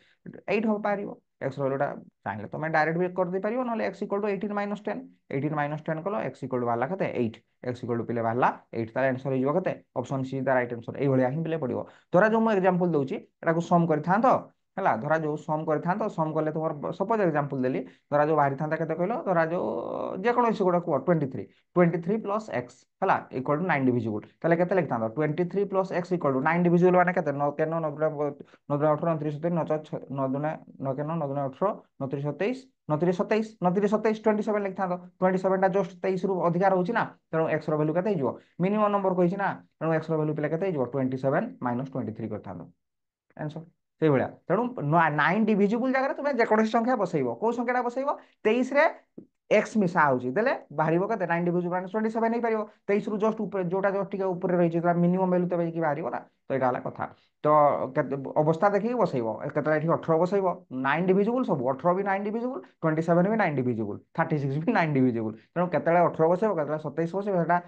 8 हो पारिबो x रो वैल्यूटा चाहिले तमे डायरेक्ट भी कर दे पारिबो नले x = 18 - 10 18 - 10 कलो x = बाला कते 8 x = पिले बाला 8 ताले आंसर हिजो कते option C the right answer एई भलिया ही पिले पडिबो तोरा जो मु एग्जांपल दउची एटा को सम करथां तो ହେଲା ଧରା ଯୋଉ ସମ କରିଥାନ୍ତ ସମ କଲେ ତୁମର ସପୋଜ ଏକ୍ଜାମ୍ପଲ ଦେଲି ଧରା ଯୋଉ ବାହାରିଥାନ୍ତା କେତେ କହିଲ ଧରା ଯୋଉ ଯେକୌଣସି ଗୋଟେ କୁହ 23 23 + x ହେଲା ଇକ୍ୱାଲ ଟୁ 9 ଡିଭିଜିବୁଲ ତାହେଲେ କେତେ ଲେଖିଥାନ୍ତ 23 + x ଇକ୍ୱାଲ ଟୁ 9 ଡିଭିଜିବୁଲ ମାନେ କେତେ 9 କେନ 9 9 18 29 27 9 9 9 କେନ 9 18 29 27 29 27 29 27 27 ଲେଖିଥାନ୍ତ 27 ଟା ଜଷ୍ଟ 23 ରୁ ଅଧିକା ରହୁଛି ନା ତେଣୁ x ର ଭ୍ୟାଲୁ କେତେ ହେଇଯିବ ମିନିମମ ନମ୍ବର କହିଛି ନା ତେଣୁ x ର ଭ୍ୟାଲୁ ପିଲା କେତେ ହେଇଯିବ 27 - 23 କରିଥାନ୍ତ आंसर से भाया तेणु 9 डिविजिबल जगह तुम जेकोसी संख्या बसैब कौ संख्या बसैब 23 रे एक्स मिसा होची देले बाहरिबो कते 9 डिविजिबल माने 27 नै परिबो 23 रु जस्ट ऊपर जोटा जस्ट टिके ऊपर रही छै मिनिमम वैल्यू तबे कि बाहरिबो ना तो एटा हला कथा तो अवस्था देखि बसैब केतला एठी 18 बसैब 9 डिविजिबल सब 18 भी 9 डिविजिबल 27 भी 9 डिविजिबल 36 भी 9 डिविजिबल तेणु केतला 18 बसैब केतला 27 बसैब सेटा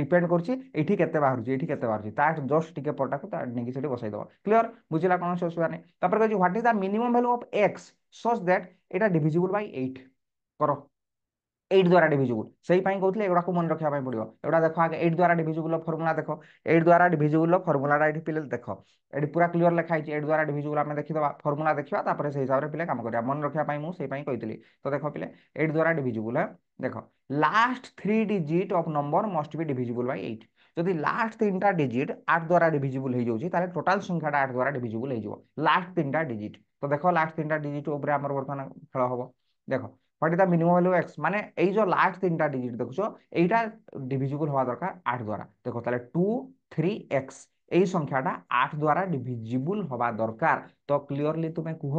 डिपेंड करछि एठी केते बाहरुछि एठी केते बाहरुछि ता जस्ट टिके पटाको ता नेकी सेठी बसै दबो क्लियर बुझिला कोन सोसुआ नै तापर कहै what is the minimum value of x such that Etah divisible by 8 करो 8 द्वारा डिविजिबल सही पाई कहउतले एगुडा को मन रखिया पाई पड़ियो एगुडा देखो आगे 8 द्वारा डिविजिबल फार्मूला देखो 8 द्वारा डिविजिबल फार्मूलाटा एठी पिले देखो एठी पूरा क्लियर लिखा है 8 द्वारा डिविजिबल आमे देखि दबा फार्मूला देखिबा तापर से हिसाब रे पिले काम करिया मन रखिया पाई मु सही पाई कहितली तो देखो पिले 8 द्वारा डिविजिबल है देखो last 3 digit of number must be divisible bye 8 जदि लास्ट 3टा डिजिट 8 द्वारा डिविजिबल हे जाउची ताले टोटल संख्याटा 8 द्वारा डिविजिबल हे जाउ लास्ट 3टा डिजिट तो देखो लास्ट 3टा डिजिट ऊपर हमर वर्तमान खेल हबो देखो what is the minimum value x माने एई जो लास्ट 3टा डिजिट देखछो एईटा डिविजिबल होवा दरकार 8 द्वारा देखो ताले 2 3x এই সংখ্যাটা 8 দ্বারা ডিভিজিবল হবা দরকার তো ক্লিয়ারলি তুমি কুহ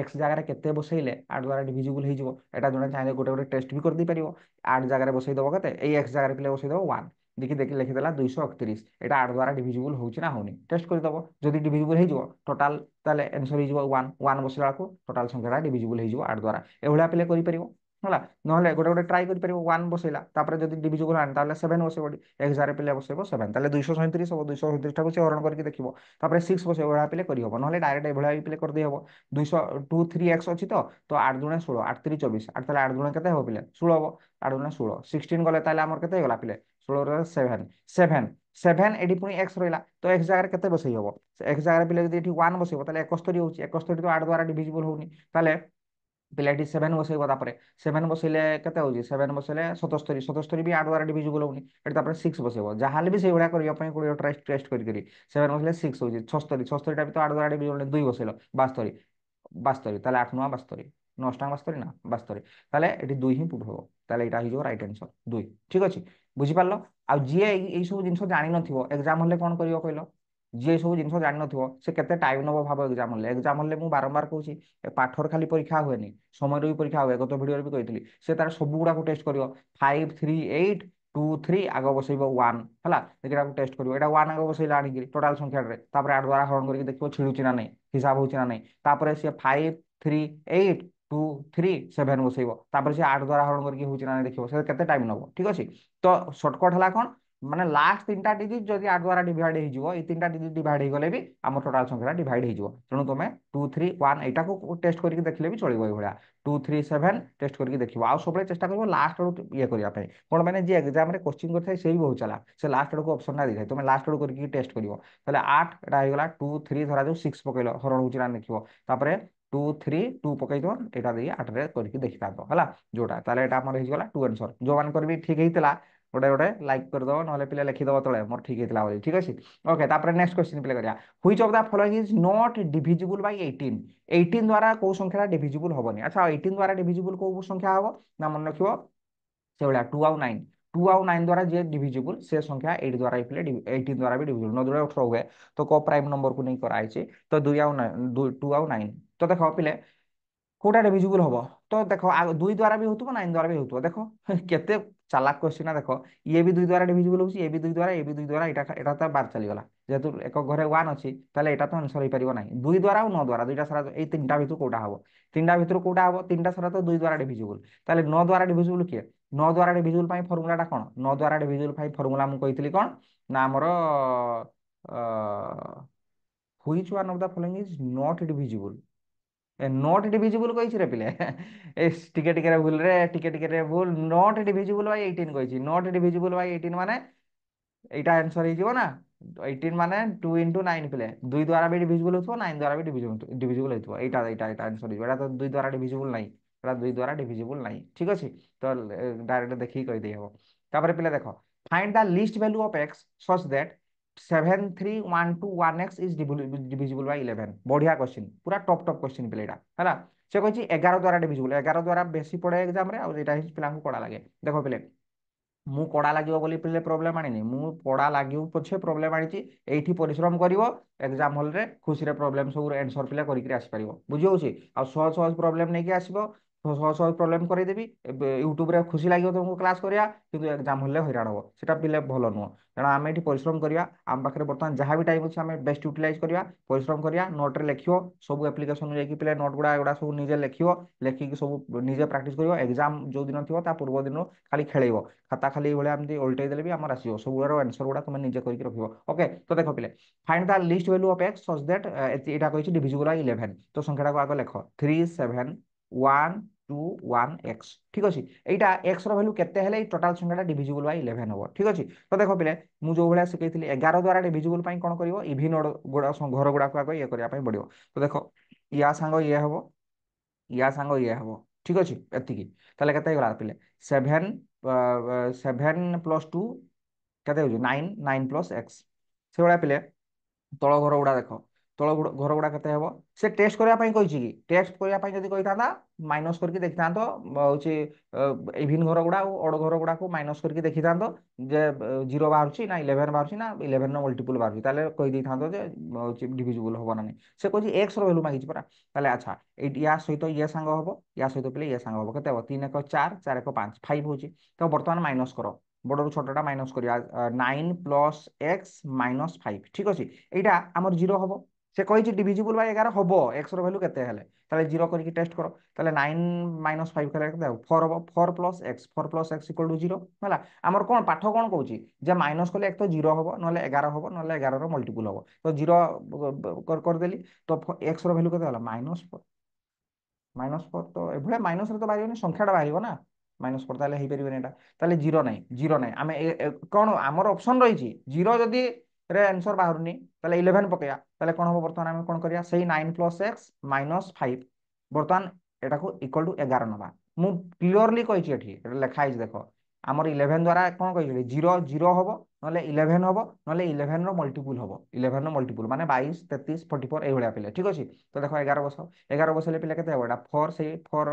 x জায়গায় কেতে বসাইলে 8 দ্বারা ডিভিজিবল হই যাব এটা জনে চাইলে গোটে গোটে টেস্ট भी कर दी परियो 8 জায়গায় বসাই দেব কেতে এই x জায়গায় পিলে বসাই দেব 1 দেখি দেখি লিখি দেলা 231 এটা 8 দ্বারা ডিভিজিবল হউছি না হউনি টেস্ট করে দেব যদি ডিভিজিবল হই যাব টোটাল তাহলে आंसर হই যাব 1 1 বসিলা को টোটাল সংখ্যাটা ডিভিজিবল হই যাব 8 দ্বারা এভলা পিলে করি परियो होला নহলে গোটে গোটে ট্রাই কৰি परियो 1 বসাইলা তারপরে যদি ডিভিজিবল হয় তাহলে 7 বসাইব x জায়গায় পিলে বসাইব 7 তাহলে 237 হবো 237 টাକୁ से हरण करके देखिबो तापरे 6 बसे एभला पिले करी हबो नहले डायरेक्ट एभला पिले कर दे हबो 200 2 3x अछि तो 8 दुणे 16 8 3 24 8 ताले 8 दुणे केते हबो पिले 16 हबो 8 दुणे 16 16 गले ताले हमर केते गला पिले 16 रे 7 7 7 एडी पुनी x रहिला तो x जागर केते बसई हबो x जागर पिले जदि एठी 1 बसइबो ताले 71 होउची 71 तो 8 द्वारा डिविजिबल होउनी ताले पिलाटी 7 बसइबो तापरे 7 बसइले केते होउची 7 बसइले 77 77 भी 8 द्वारा डिविजिबल होउनी एठी तापरे 6 बसइबो जाहाले भी सेइ भलिया करिया पई कोडियो टेस्ट टेस्ट करी करी 7 बसइले 6 होउची 76 76 टा भी तो 8 द्वारा डिविजिबल 2 बसइलो 72 72 ताले 8 9 72 9 टा 72 ना 72 ताले एठी 2 ही पुट हबो ताले एटा हिजो राइट आंसर 2 ठीक अछि बुझि पारलो आ जे एई सब जिंस जानि नथिबो एग्जाम हले कोन करियो कहलो जे सब जिंस जानि नथिबो से केते टाइम नबो भाबो एग्जाम हले मु बारंबार कहूची पाठर खाली परीक्षा हुएनी समय भी परीक्षा हुए गत भिडियो भी कही से तार सब गुड़ा टेस्ट कर 5 3 8 2 3 आग बसैब 1 है देखिए टेस्ट कर 1 आग बसैला आनिक टोटाल संख्या तापर 8 द्वारा हरण करके देखो छिड़ुची ना नहीं हिसाब होची ना नहीं तापर से 5 3 8 2 3 7 बसैब तापर से 8 द्वारा हरण करके होची ना नहीं देखिबो से केते टाइम नबो ठीक अछि तो शॉर्टकट हला कोन माने लास्ट 3टा डिजिट जदि 8 द्वारा डिवाइड हो जिवो ए 3टा डिजिट डिवाइड हो गले भी हमर टोटल संख्या डिवाइड हो जिवो तेणु तुमे 2 3 1 एटा को टेस्ट करके देखले भी चलिबो ए भलिया 2 3 7 टेस्ट करके देखिबो आ सबले चेष्टा करबो लास्ट रो ये करिया पे कोन माने जे एग्जाम रे क्वेश्चन करथाय सेही बहुत चला से लास्ट रो को ऑप्शन ना दिखाय तुमे लास्ट रो करके टेस्ट करिवो ताले 8 एटा हो गला 2 3 धरा जो 6 पकेलो हरण होची ना देखिबो तापरे 2 3 2 पकई दो एटा दे 8 रे करके देखिता तो हला जोटा ताले एटा हमर हो गला 2 आंसर जो मान करबी ठीक हेतला गोटे गोटे लाइक करदो ना पिले लिखिदब तले मोर ठीक होता बोली ठीक अच्छे ओके तापर नेक्स्ट क्वेश्चन पिले करिया which of the following is not divisible by 18 18 द्वारा को संख्या डिविजिबल होबनी अच्छा 18 द्वारा डिविजिबल को संख्या हबो ना मन रखियो से भाया 2 ଆଉ 9 2 ଆଉ 9 द्वारा जे डिविजिबल से संख्या 8 द्वारा ही पिले 18 द्वारा भी डिविजिबल 9 द्वारा 18 हुए तो को प्राइम नंबर को नहीं कराई तो 2 ଆଉ 9 2 ଆଉ 9 तो देखो पिले कोटा डिविजिबल हम तो देख दुई द्वारा भी होता नाइन द्वारा भी होता देख केते चालाक क्वेश्चन देख ये भी दुई द्वारा डिविजिबल हो ये भी दुई द्वारा ये भी दुई द्वारा यहाँ तो बार चलीगला जेहेतु एक घरे वन अच्छी ताले एटा तो आंसर हो पार ना दुई द्वारा और 9 द्वारा दुईटा सारा ये तीनटा भितर कौटा हम तीनटा भितर कौटा हम तीनटा सारा तो दुई द्वारा डिविजिबल ताले 9 द्वारा डिविजिबल किए 9 द्वारा डिविजिबल फर्मुलाटा कौन 9 द्वारा डिविजिबल फर्मुला मुझे कौन ना आमर which one of the following is not divisible not divisible कही रे पिले ए टिके भूल रे टिके भूल नॉट डिविजिबल बाय 18 कही नॉट डिविजिबल बाय 18 माने এইটা आंसर हो ना 18 माने 2 into 9 पिले दुई द्वारा भी डिविजिबल होथो 9 द्वारा भी डिविजिबल होथो एटा आंसर हो एटा तो दुई द्वारा डिविजिबल नहीं एटा दुई द्वारा डिविजिबल नहीं ठीक अछि तो डायरेक्ट देखि कहि दे हबो तापर पिले देखो find the least value of x such that 7312 1x is divisible by 11 बढ़िया क्वेश्चन पूरा टॉप टॉप क्वेश्चन पिले एटा हला से कहछि 11 द्वारा डिविजिबल 11 द्वारा बेसी पड़े एग्जाम रे आ एटा ही पिला को कड़ा लागे देखो पिले मु कड़ा लगे बोली पिले प्रोब्लेम आनी मु कड़ा लगे पछे प्रोब्लेम आनी एठी परिश्रम करिवो एग्जाम हॉल रे खुशी रे प्रोब्लेम सब आंसर पिले करिक आसी परिवो बुझी होछि आ सहज सहज प्रोब्लेम नहीं कि आसीबो सहज सहज प्रोब्लेम करै देबी यूट्यूब रे खुशी लागियो तुमको क्लास करिया किंतु एग्जाम हॉल रे हैरान हो सेटा पिले भलो नुह कारण आम एठी परिश्रम करिया आम पाखरे बर्तमान जहाँ भी टाइम अछि आम बेस्ट यूटिलाइज करिया परिश्रम करिया नोट रे लेखियो सब एप्लिकेशन जाई कि पिले नोट गुडा सब निजे लेखियो लेखिक सब निजे प्रैक्टिस करियो एग्जाम जो दिन थिबो ता पूर्व दिन खाली खेलेइबो खाता खाली भाई एमती उल्टे देले भी आमर आसीबो सब आंसर गुडा तुम निजे करके रखिबो ओके तो देखो पिले find the least value of x such that Etah कहिछि divisible by 11 तो संख्याटा को आगे लेखो 3 7 1 2 1 x ठीक अछि एटा x रो वैल्यू केते हेले टोटल संख्याटा डिविजिबल बाय 11 हो ठीक अछि तो देखो पिले मु जो भलिया सिखैथिली 11 द्वारा डिविजिबल पई कोन करिवो इवन गुडा घर गुडा को आगे ये करिया पई पड़ियो तो देखो या सांग ये हबो या सांग ये हबो ठीक अछि एतिकी ताले केते गला पिले 7 7 + 2 केते हो 9 9 + x से भाया पिले तल घर गुड़ा देख तल घर गुड़ा केते हेबो से टेस्ट करबा पई कहिछि कि टेस्ट करबा पई जदी कहितांदा माइनस करके देखितांतो होछि इभिन घर गुड़ा और ऑड घर गुड़ा को माइनस करके देखितांतो जे 0 बाहरछि ना 11 बाहरछि ना 11 नो मल्टीपल बाहरछि ताले कहि दैथांतो जे होछि डिविजिबल होबो ना नहीं से कहिछि x रो वैल्यू मागिछि परा ताले अच्छा या सहित ये सांग हबो या सहित पिले ये सांग हबो केते हबो 3 1 4 4 1 5 5 होछि तो वर्तमान माइनस करो बड़रू छोटा माइनस करिया 9 + x - 5 ठीक अछि एटा हमर 0 हबो से कहिछि डिविजिबल बाय 11 हबो x रो वैल्यू केते हेले ताले 0 करके टेस्ट करो ताले 9 - 5 करे केते 4 हबो 4 + x 4 + x = 0 होला हमर कोन पाठ कोन कहूछि जे माइनस करले एक तो 0 हबो नले 11 हबो नले 11 रो मल्टीपल हबो तो 0 कर देली तो x रो वैल्यू केते होला -4 तो एभले माइनस रे तो बाहिबनी संख्याटा बाहिबो ना -4 ताले हेइ परिबनी एटा ताले 0 नाही 0 नाही आमे कोन हमर ऑप्शन रहिछि 0 जदी रे आंसर बाहरुनी ताले 11 पकेया ताले कोन हो बर्तमान आमे कोन करिया सेही 9 + x - 5 बर्तमान एटा को इक्वल टू 11 नबा मु क्लियरली कहिछि एठी एटा लेखा आइछ देखो हमर 11 द्वारा कोन कहिछि 0 0 हबो नले 11 हबो नले 11 रो मल्टीपल हबो 11 रो मल्टीपल माने 22 33 44 एई भलिया पिले ठीक अछि तो देखो 11 बसाओ 11 बसले पिले केते हबो एटा 4 से 4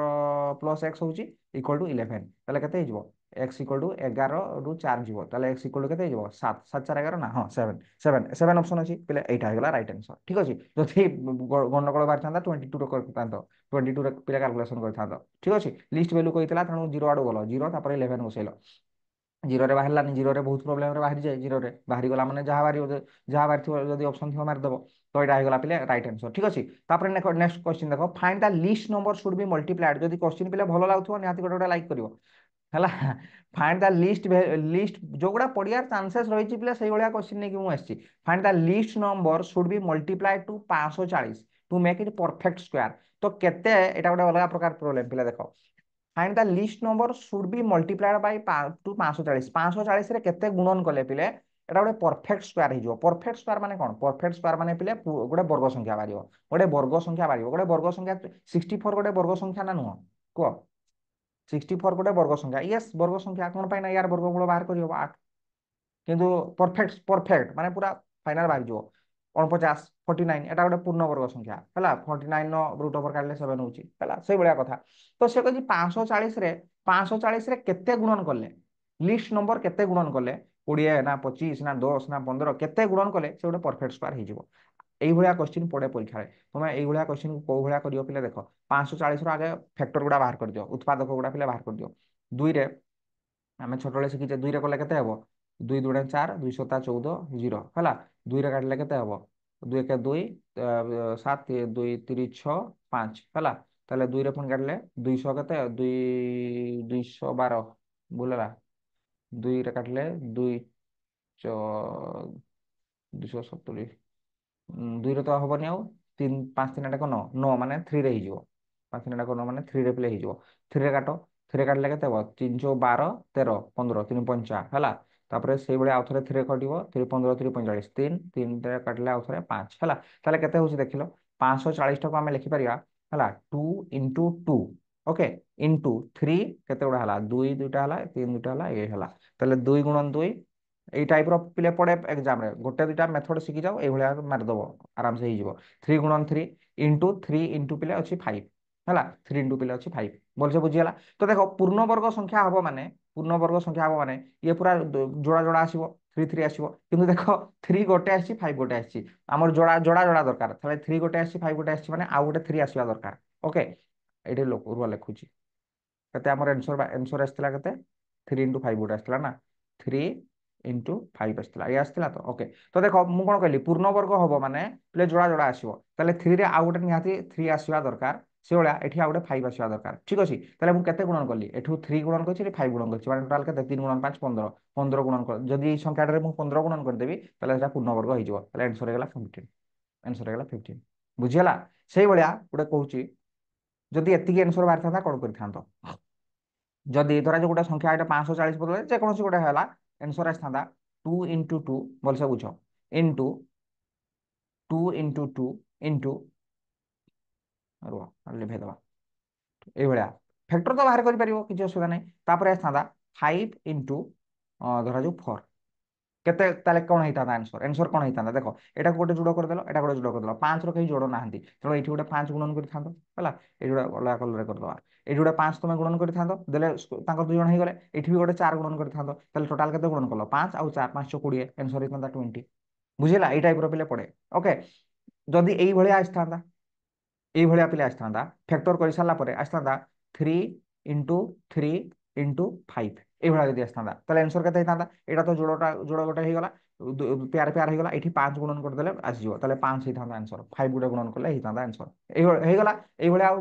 + x होउची इक्वल टू 11 ताले केते हिजबो x इक्वल टू 11 रु 4 जीवो ताले x इक्वल टू केते हिजबो 7 7 4 11 ना हां 7 7 7 ऑप्शन अछि पिले एटा हेगला राइट आंसर ठीक अछि जथि गणनकळ बार थांदा 22 रो करतांतो 22 रो पिले कैलकुलेशन करथांतो ठीक अछि लिस्ट वैल्यू कहितला तणु 0 आडू गलो 0 तापर 11 बसैलो 0 रे बाहरलानी 0 रे बहुत प्रॉब्लम रे बाहर जाय 0 रे बाहरी गला माने जहा बाहर थिबो जदी ऑप्शन थिबो मार दबो तो एटा हेगला पिले राइट आंसर ठीक अछि तापर नेक्स्ट क्वेश्चन देखो find the least number should be multiplied जदी क्वेश्चन पिले भलो लागथो निहाती गोटे गोटे लाइक करिवो हला फाइंड द लिस्ट जो गुडा पडियार चांसेस रहिछि पिले सेही भलिया क्वेश्चन नै कि मु आछि find the least number should be multiplied to 540 to make it perfect square तो केते एटा गोटे अलग प्रकार प्रॉब्लम पिले देखो find the least number should be multiplied by to 540 540 रे केते गुणन कले पिले एटा गोटे परफेक्ट स्क्वायर हिजो परफेक्ट स्क्वायर माने कोन परफेक्ट स्क्वायर माने पिले गोटे वर्ग संख्या बारियो गोटे वर्ग संख्या बारियो गोटे वर्ग संख्या 64 गोटे वर्ग संख्या ना नुह को 64 गोटे वर्ग संख्या, यस वर्ग संख्या कौन पाई ना यार वर्गमूल बाहर कर 8 किंतु परफेक्ट परफेक्ट माने पूरा फाइनाल बाहर जो 49 49 एटा गोटे पूर्ण वर्ग संख्या है 49 रूट ओवर काढले 7 होची है से भलिया कथा। तो से कहि 540 रे केते गुणन करले लिस्ट नंबर केते गुणन करले 20 ना 25 ना 10 ना 15 केते गुणन करले से गोटे परफेक्ट स्क्वायर हो जिवो। এই ভଳିয়া কোশ্চিন পড়ে পরীক্ষায় তুমি এই ভଳିয়া কোশ্চিন কোউ ভଳିয়া করিও পিলে দেখো 540 র আগে ফ্যাক্টর গুড়া বাহার করে দিও উৎপাদক গুড়া পিলে বাহার করে দিও 2 রে ଆମେ ଛୋଟବେଳେ ଶିଖିଛେ 2 ରେ କଲେ କେତେ ହେବ 2 ଦୁଗୁଣେ 4 2 ସତା 14 0 ହେଲା 2 ରେ କାଟିଲେ କେତେ ହେବ 2 1 2 7 2 3 6 5 ହେଲା ତାହେଲେ 2 ରେ ପୁଣି କାଟିଲେ 200 କେତେ 2 212 ଭୁଲ ହେଲା 2 ରେ କାଟିଲେ 2 270 ଦୁଇରେ ତ ହବନି ଆଉ 3 5 3 ଟା କଣ 9 ମାନେ 3 ରେ ହେଇଯିବ 5 3 ଟା କଣ ମାନେ 3 ରେ ପ୍ଲେ ହେଇଯିବ 3 ରେ କାଟ 3 ରେ କାଟିଲେ କେତେ ହବ 3 12 13 15 3 5 ହେଲା ତାପରେ ସେଇଭଳି ଆଉ ଥରେ 3 ରେ କଟିବ 3 15 3 45 3 3 ରେ କାଟିଲେ ଆଉ ଥରେ 5 ହେଲା ତାହେଲେ କେତେ ହଉଛି ଦେଖିଲ 540 ଟାକୁ ଆମେ ଲେଖି ପାରିବା ହେଲା 2 into 2 ଓକେ into 3 କେତେ ଗୁଡା ହେଲା 2 ଦୁଇଟା ହେଲା 3 ଦୁଇଟା ହେଲା ଏ ହେଲା ତାହେଲେ 2 ଗୁଣନ 2 এই টাইপ ର ପିଲେ ପଡେ ଏକ୍ସାମ ରେ ଗୋଟେ ଦୁଇଟା ମେଥଡ ଶିଖି ଯାଅ ଏଇଭଳିଆ ମାରିଦବ ଆରାମସେ ହେଇଯିବ 3 ଗୁଣନ 3 ଇଣ୍ଟୁ 3 ଇଣ୍ଟୁ ପିଲେ ଅଛି 5 ହେଲା 3 ଇଣ୍ଟୁ ପିଲେ ଅଛି 5 ଭଲସେ ବୁଝିଗଲା ତ ଦେଖ ପୂର୍ଣ୍ଣ ବର୍ଗ ସଂଖ୍ୟା ହବ ମାନେ ପୂର୍ଣ୍ଣ ବର୍ଗ ସଂଖ୍ୟା ହବ ମାନେ ଇଏ ପୁରା ଯୋଡା ଯୋଡା ଆସିବ 3 3 ଆସିବ କିନ୍ତୁ ଦେଖ 3 ଗୋଟେ ଆସିଛି 5 ଗୋଟେ ଆସିଛି ଆମର ଯୋଡା ଯୋଡା ଯୋଡା ଦରକାର ତାହେଲେ 3 ଗୋଟେ ଆସିଛି 5 ଗୋଟେ ଆସିଛି ମାନେ ଆଉ ଗୋଟେ 3 ଆସିବା ଦରକାର ଓକେ ଏଇଠି ରୁହ ଲେଖୁଛି କେତେ ଆମର ଆନ୍ସର ଆସିଥିଲା କେତେ 3 into 5 ଗୋଟେ ଆସିଥିଲା ନା 3 into 5 ଆସିଥିଲା ଏ ଆସିଥିଲା ତ ଓକେ ତ ଦେଖ ମୁଁ କଣ କହିଲି ପୂର୍ଣ୍ଣ ବର୍ଗ ହବ ମାନେ ପ୍ଲେ ଯୋଡା ଯୋଡା ଆସିବ ତାହେଲେ 3 ରେ ଆଉ ଗୋଟେ ନିହାତି 3 ଆସିବା ଦରକାର ସେଇଭଳିଆ ଏଠି ଆଉ ଗୋଟେ 5 ଆସିବା ଦରକାର ଠିକ ଅଛି ତାହେଲେ ମୁଁ କେତେ ଗୁଣନ କଲି ଏଠୁ 3 ଗୁଣନ କରିଛି ଏଠି 5 ଗୁଣନ କରିଛି ମାନେ ଟୋଟାଲ କେତେ 3 ଗୁଣନ 5 15 15 ଗୁଣନ ଯଦି ଏଇ ସଂଖ୍ୟାଟାରେ ମୁଁ 15 ଗୁଣନ କରିଦେବି ତାହେଲେ ସେଟା ପୂର୍ଣ୍ଣ ବର୍ଗ ହେଇଯିବ ତାହେଲେ ଆନ୍ସର ହେଇଗଲା 15 ଆନ୍ସର ହେଇଗଲା 15 ବୁଝିଗଲା ସେଇଭଳିଆ ଗୋଟେ କହୁଛି ଯଦି ଏତିକି ଆନ୍ସର ବାହାରିଥାନ୍ତା କଣ କରିଥାନ୍ତ ଯଦି ଧରାଯାଉ ଗୋଟେ ସଂଖ୍ୟା ଏଇଟା 540 ବଦଳରେ ଯେକୌଣସି ଗୋଟେ ହେଲା ଆନ୍ସର ଆସିଥାନ୍ତା 2 into 2 ଭଲସେ ବୁଝ ଇଣ୍ଟୁ 2 into 2 ଇଣ୍ଟୁ ରୁହ ଲିଭେଇଦବା এইভଳିଆ ଫ୍ୟାକ୍ଟର ତ ବାହାର କରିପାରିବ କିଛି ଅସୁବିଧା ନାହିଁ ତାପରେ ଆସିଥାନ୍ତା 5 into ଧରାଯାଉ 4 କେତେ ତାହେଲେ କଣ ହେଇଥାନ୍ତା ଆନ୍ସର ଆନ୍ସର କଣ ହେଇଥାନ୍ତା ଦେଖ ଏଟାକୁ ଗୋଟେ ଯୋଡ଼ କରିଦେଲ ଏଟା ଗୋଟେ ଯୋଡ଼ କରିଦେଲ 5 ର କେହି ଯୋଡ଼ ନାହାନ୍ତି ତେଣୁ ଏଇଠି ଗୋଟେ 5 ଗୁଣନ କରିଥାନ୍ତ ହେଲା ଏଇଠି ଗୋଟେ ଅଲଗା କଲରରେ କରିଦବା ଏଇଠି ଗୋଟେ 5 ତମେ ଗୁଣନ କରିଥାନ୍ତ ଦେଲେ ତାଙ୍କର ଦୁଇ ଜଣ ହେଇଗଲେ ଏଠି ବି ଗୋଟେ 4 ଗୁଣନ କରିଥାନ୍ତ ତାହେଲେ ଟୋଟାଲ କେତେ ଗୁଣନ କଲ 5 ଆଉ 4 5 20 ଆନ୍ସର ହେଇଥାନ୍ତା 20 ବୁଝିଲା ଏଇ ଟାଇପ ର ପିଲେ ପଡେ ଓକେ ଯଦି ଏଇଭଳିଆ ଆସିଥାନ୍ତା এইভଳିଆ ପିଲା ଆସିଥାନ୍ତା ଫ୍ୟାକ୍ଟର କରିସାରିଲା ପରେ ଆସିଥାନ୍ତା 3 into 3 into 5 এইଭଳିଆ ଯଦି ଆସିଥାନ୍ତା ତାହେଲେ ଆନ୍ସର କେତେ ହେଇଥାନ୍ତା ଏଇଟା ତ ଯୋଡ଼ ଗୋଟେ ହେଇଗଲା ପେୟାର ପେୟାର ହେଇଗଲା ଏଠି 5 ଗୁଣନ କରିଦେଲେ ଆସିଯିବ ତାହେଲେ 5 ହେଇଥାନ୍ତା ଆନ୍ସର 5 ଗୋଟେ ଗୁଣନ କଲେ ହେଇଥାନ୍ତା ଆନ୍ସର এইଭଳିଆ ହେଇଗଲା এইଭଳିଆ ଆଉ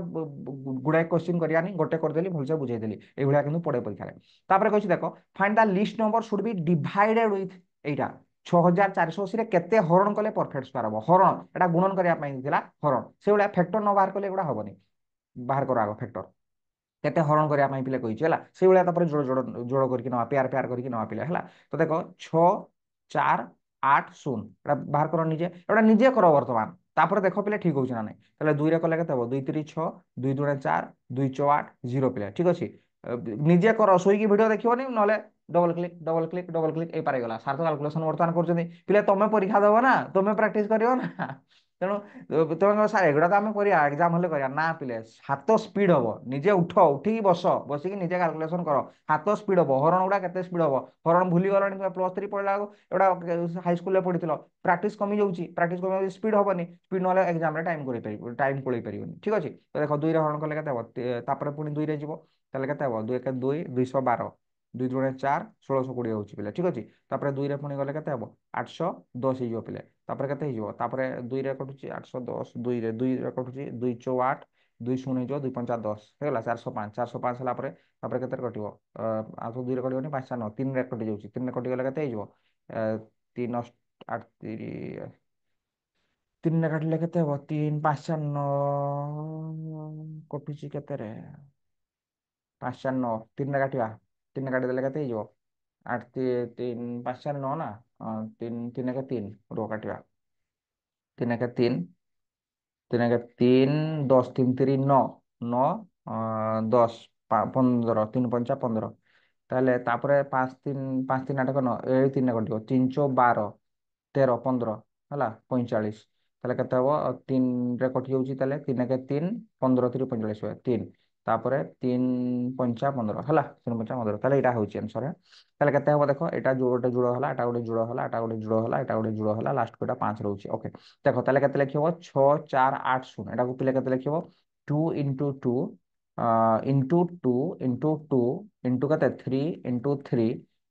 ଗୁଡ଼ାଏ କୋଶ୍ଚିନ୍ କରିବାନି ଗୋଟେ କରିଦେଲି ଭଲସେ ବୁଝେଇଦେଲି এইଭଳିଆ କିନ୍ତୁ ପଡେ ପରୀକ୍ଷାରେ ତାପରେ କହିଛି ଦେଖ find the list number should be divided with ଏଇଟା 6480 କେତେ ହରଣ କଲେ ପରଫେକ୍ଟ ସ୍କୋୟାର ହବ ହରଣ ଏଟା ଗୁଣନ କରିବା ପାଇଁ ଥିଲା ହରଣ ସେଇଭଳିଆ ଫ୍ୟାକ୍ଟର ନ ବାହାର କଲେ ଏଗୁଡ଼ା ହବନି ବାହାର କର ଆଗ ଫ୍ୟାକ୍ଟର କେତେ ହରଣ କରିବା ପାଇଁ ପିଲା କହିଛି ହେଲା ସେଇଭଳିଆ ତାପରେ ଯୋଡ଼ ଯୋଡ଼ ଯୋଡ଼ କରିକି ନବା ପେୟାର ପେୟାର କରିକି ନବା ପିଲା ହେଲା ତ ଦେଖ 6 4 8 0 ଏଟା ବାହାର କର ନିଜେ ଏଟା ନିଜେ କର ବର୍ତ୍ତମାନ ତାପରେ ଦେଖ ପିଲା ଠିକ ହଉଛି ନା ନାହିଁ ତାହେଲେ 2 ରେ କଲେ କେତେ ହବ 2 3 6 2 2 4 2 6 8 0 ପିଲା ଠିକ ଅଛି ନିଜେ କର ଶୋଇକି ଭିଡିଓ ଦେଖିବନି ନହେଲେ double click double click double click ଏଇ ପାରେଗଲା ସାର୍ଥ କାଲକୁଲେସନ ବର୍ତ୍ତମାନ କରୁଛନ୍ତି ପିଲା ତମେ ପରୀକ୍ଷା ଦେବ ନା ତମେ ପ୍ରାକ୍ଟିସ କରିବ ନା ତେଣୁ ତମେ ସାର୍ ଏଗୁଡ଼ା ତ ଆମେ କରିବା ଏକ୍ଜାମ ହେଲେ କରିବା ନା ପିଲେ ହାତ ସ୍ପିଡ ହବ ନିଜେ ଉଠ ଉଠିକି ବସିକି ନିଜେ କାଲକୁଲେସନ କର ହାତ ସ୍ପିଡ ହବ ହରଣ ଗୁଡ଼ା କେତେ ସ୍ପିଡ ହବ ହରଣ ଭୁଲି ଗଲଣି +3 ପଢିଲା ବେଳକୁ ଏଗୁଡ଼ା ହାଇସ୍କୁଲରେ ପଢିଥିଲ ପ୍ରାକ୍ଟିସ କମି ଯାଉଛି ପ୍ରାକ୍ଟିସ କମି ଯାଉଛି ସ୍ପିଡ ହବନି ସ୍ପିଡ ନହେଲେ ଏକ୍ଜାମରେ ଟାଇମ କୋଳେଇ ପାରିବନି ଠିକ ଅଛି ତ ଦେଖ 2 ରେ ହରଣ କଲେ କେତେ ହବ ତାପରେ ପୁଣି 2 ରେ ଯିବ ତାହେଲେ କେତେ ହବ 2 1 2 212 2 2 4 1620 ହଉଛି ପିଲା ଠିକ ଅଛି ତାପରେ 2 ରେ ପୁଣି ଗଲେ କେତେ ହବ 810 ହେଇଯିବ ପିଲା ତାପରେ କେତେ ହେଇଯିବ ତାପରେ 2 ରେ କଟୁଛି 810 2 ରେ କଟୁଛି 2 4 8 2 0 ହେଇଯିବ 2 5 10 ହେଇଗଲା 405 ହେଲା ପରେ ତାପରେ କେତେ କଟିବ ଆଉ ତ 2 ରେ କଟିବନି 5 4 9 3 ରେ କଟି ଯାଉଛି 3 ରେ କଟିଗଲେ କେତେ ହେଇଯିବ 3 8 3 3 ରେ କାଟିଲେ କେତେ ହବ 3 5 4 9 କଟୁଛି କେତେରେ 5 4 9 3 ରେ କାଟିବା 3 ରେ କାଟିଦେଲେ କେତେ ହେଇଯିବ 8 3 5 4 9 ନା 3 3 ଏକ 3 ରୁହ କାଟିବା 3 ଏକ 3 3 ଏକ 3 10 3 3 9 9 10 15 3 ପଞ୍ଚା 15 ତାହେଲେ ତାପରେ 5 3 5 3 8 9 ଏ 3 କଟିବ 3 ଚଉ 12 13 15 ହେଲା 45 ତାହେଲେ କେତେ ହବ 3 ରେ କଟି ଯାଉଛି ତାହେଲେ 3 ଏକେ 3 15 3 45 ହୁଏ 3 ତାପରେ 3 ପଞ୍ଚା 15 ହେଲା 3 ପଞ୍ଚା 15 ତାହେଲେ ଏଇଟା ହଉଛି ଆନ୍ସର। ତାହେଲେ କେତେ ହବ ଦେଖ ଏଟା ଗୋଟେ ଜୁଡ଼ ହେଲା ଏଟା ଗୋଟେ ଜୁଡ଼ ହେଲା ଏଟା ଗୋଟେ ଜୁଡ଼ ହେଲା ଏଟା ଗୋଟେ ଜୁଡ଼ ହେଲା ଲାଷ୍ଟ କୁ ଏଟା 5 ରହୁଛି ଓକେ। ଦେଖ ତାହେଲେ କେତେ ଲେଖିବ 6 4 8 0 ଏଟାକୁ ପିଲେ କେତେ ଲେଖିବ 2 into 2 into 2 into 2 into କେତେ 3 into 3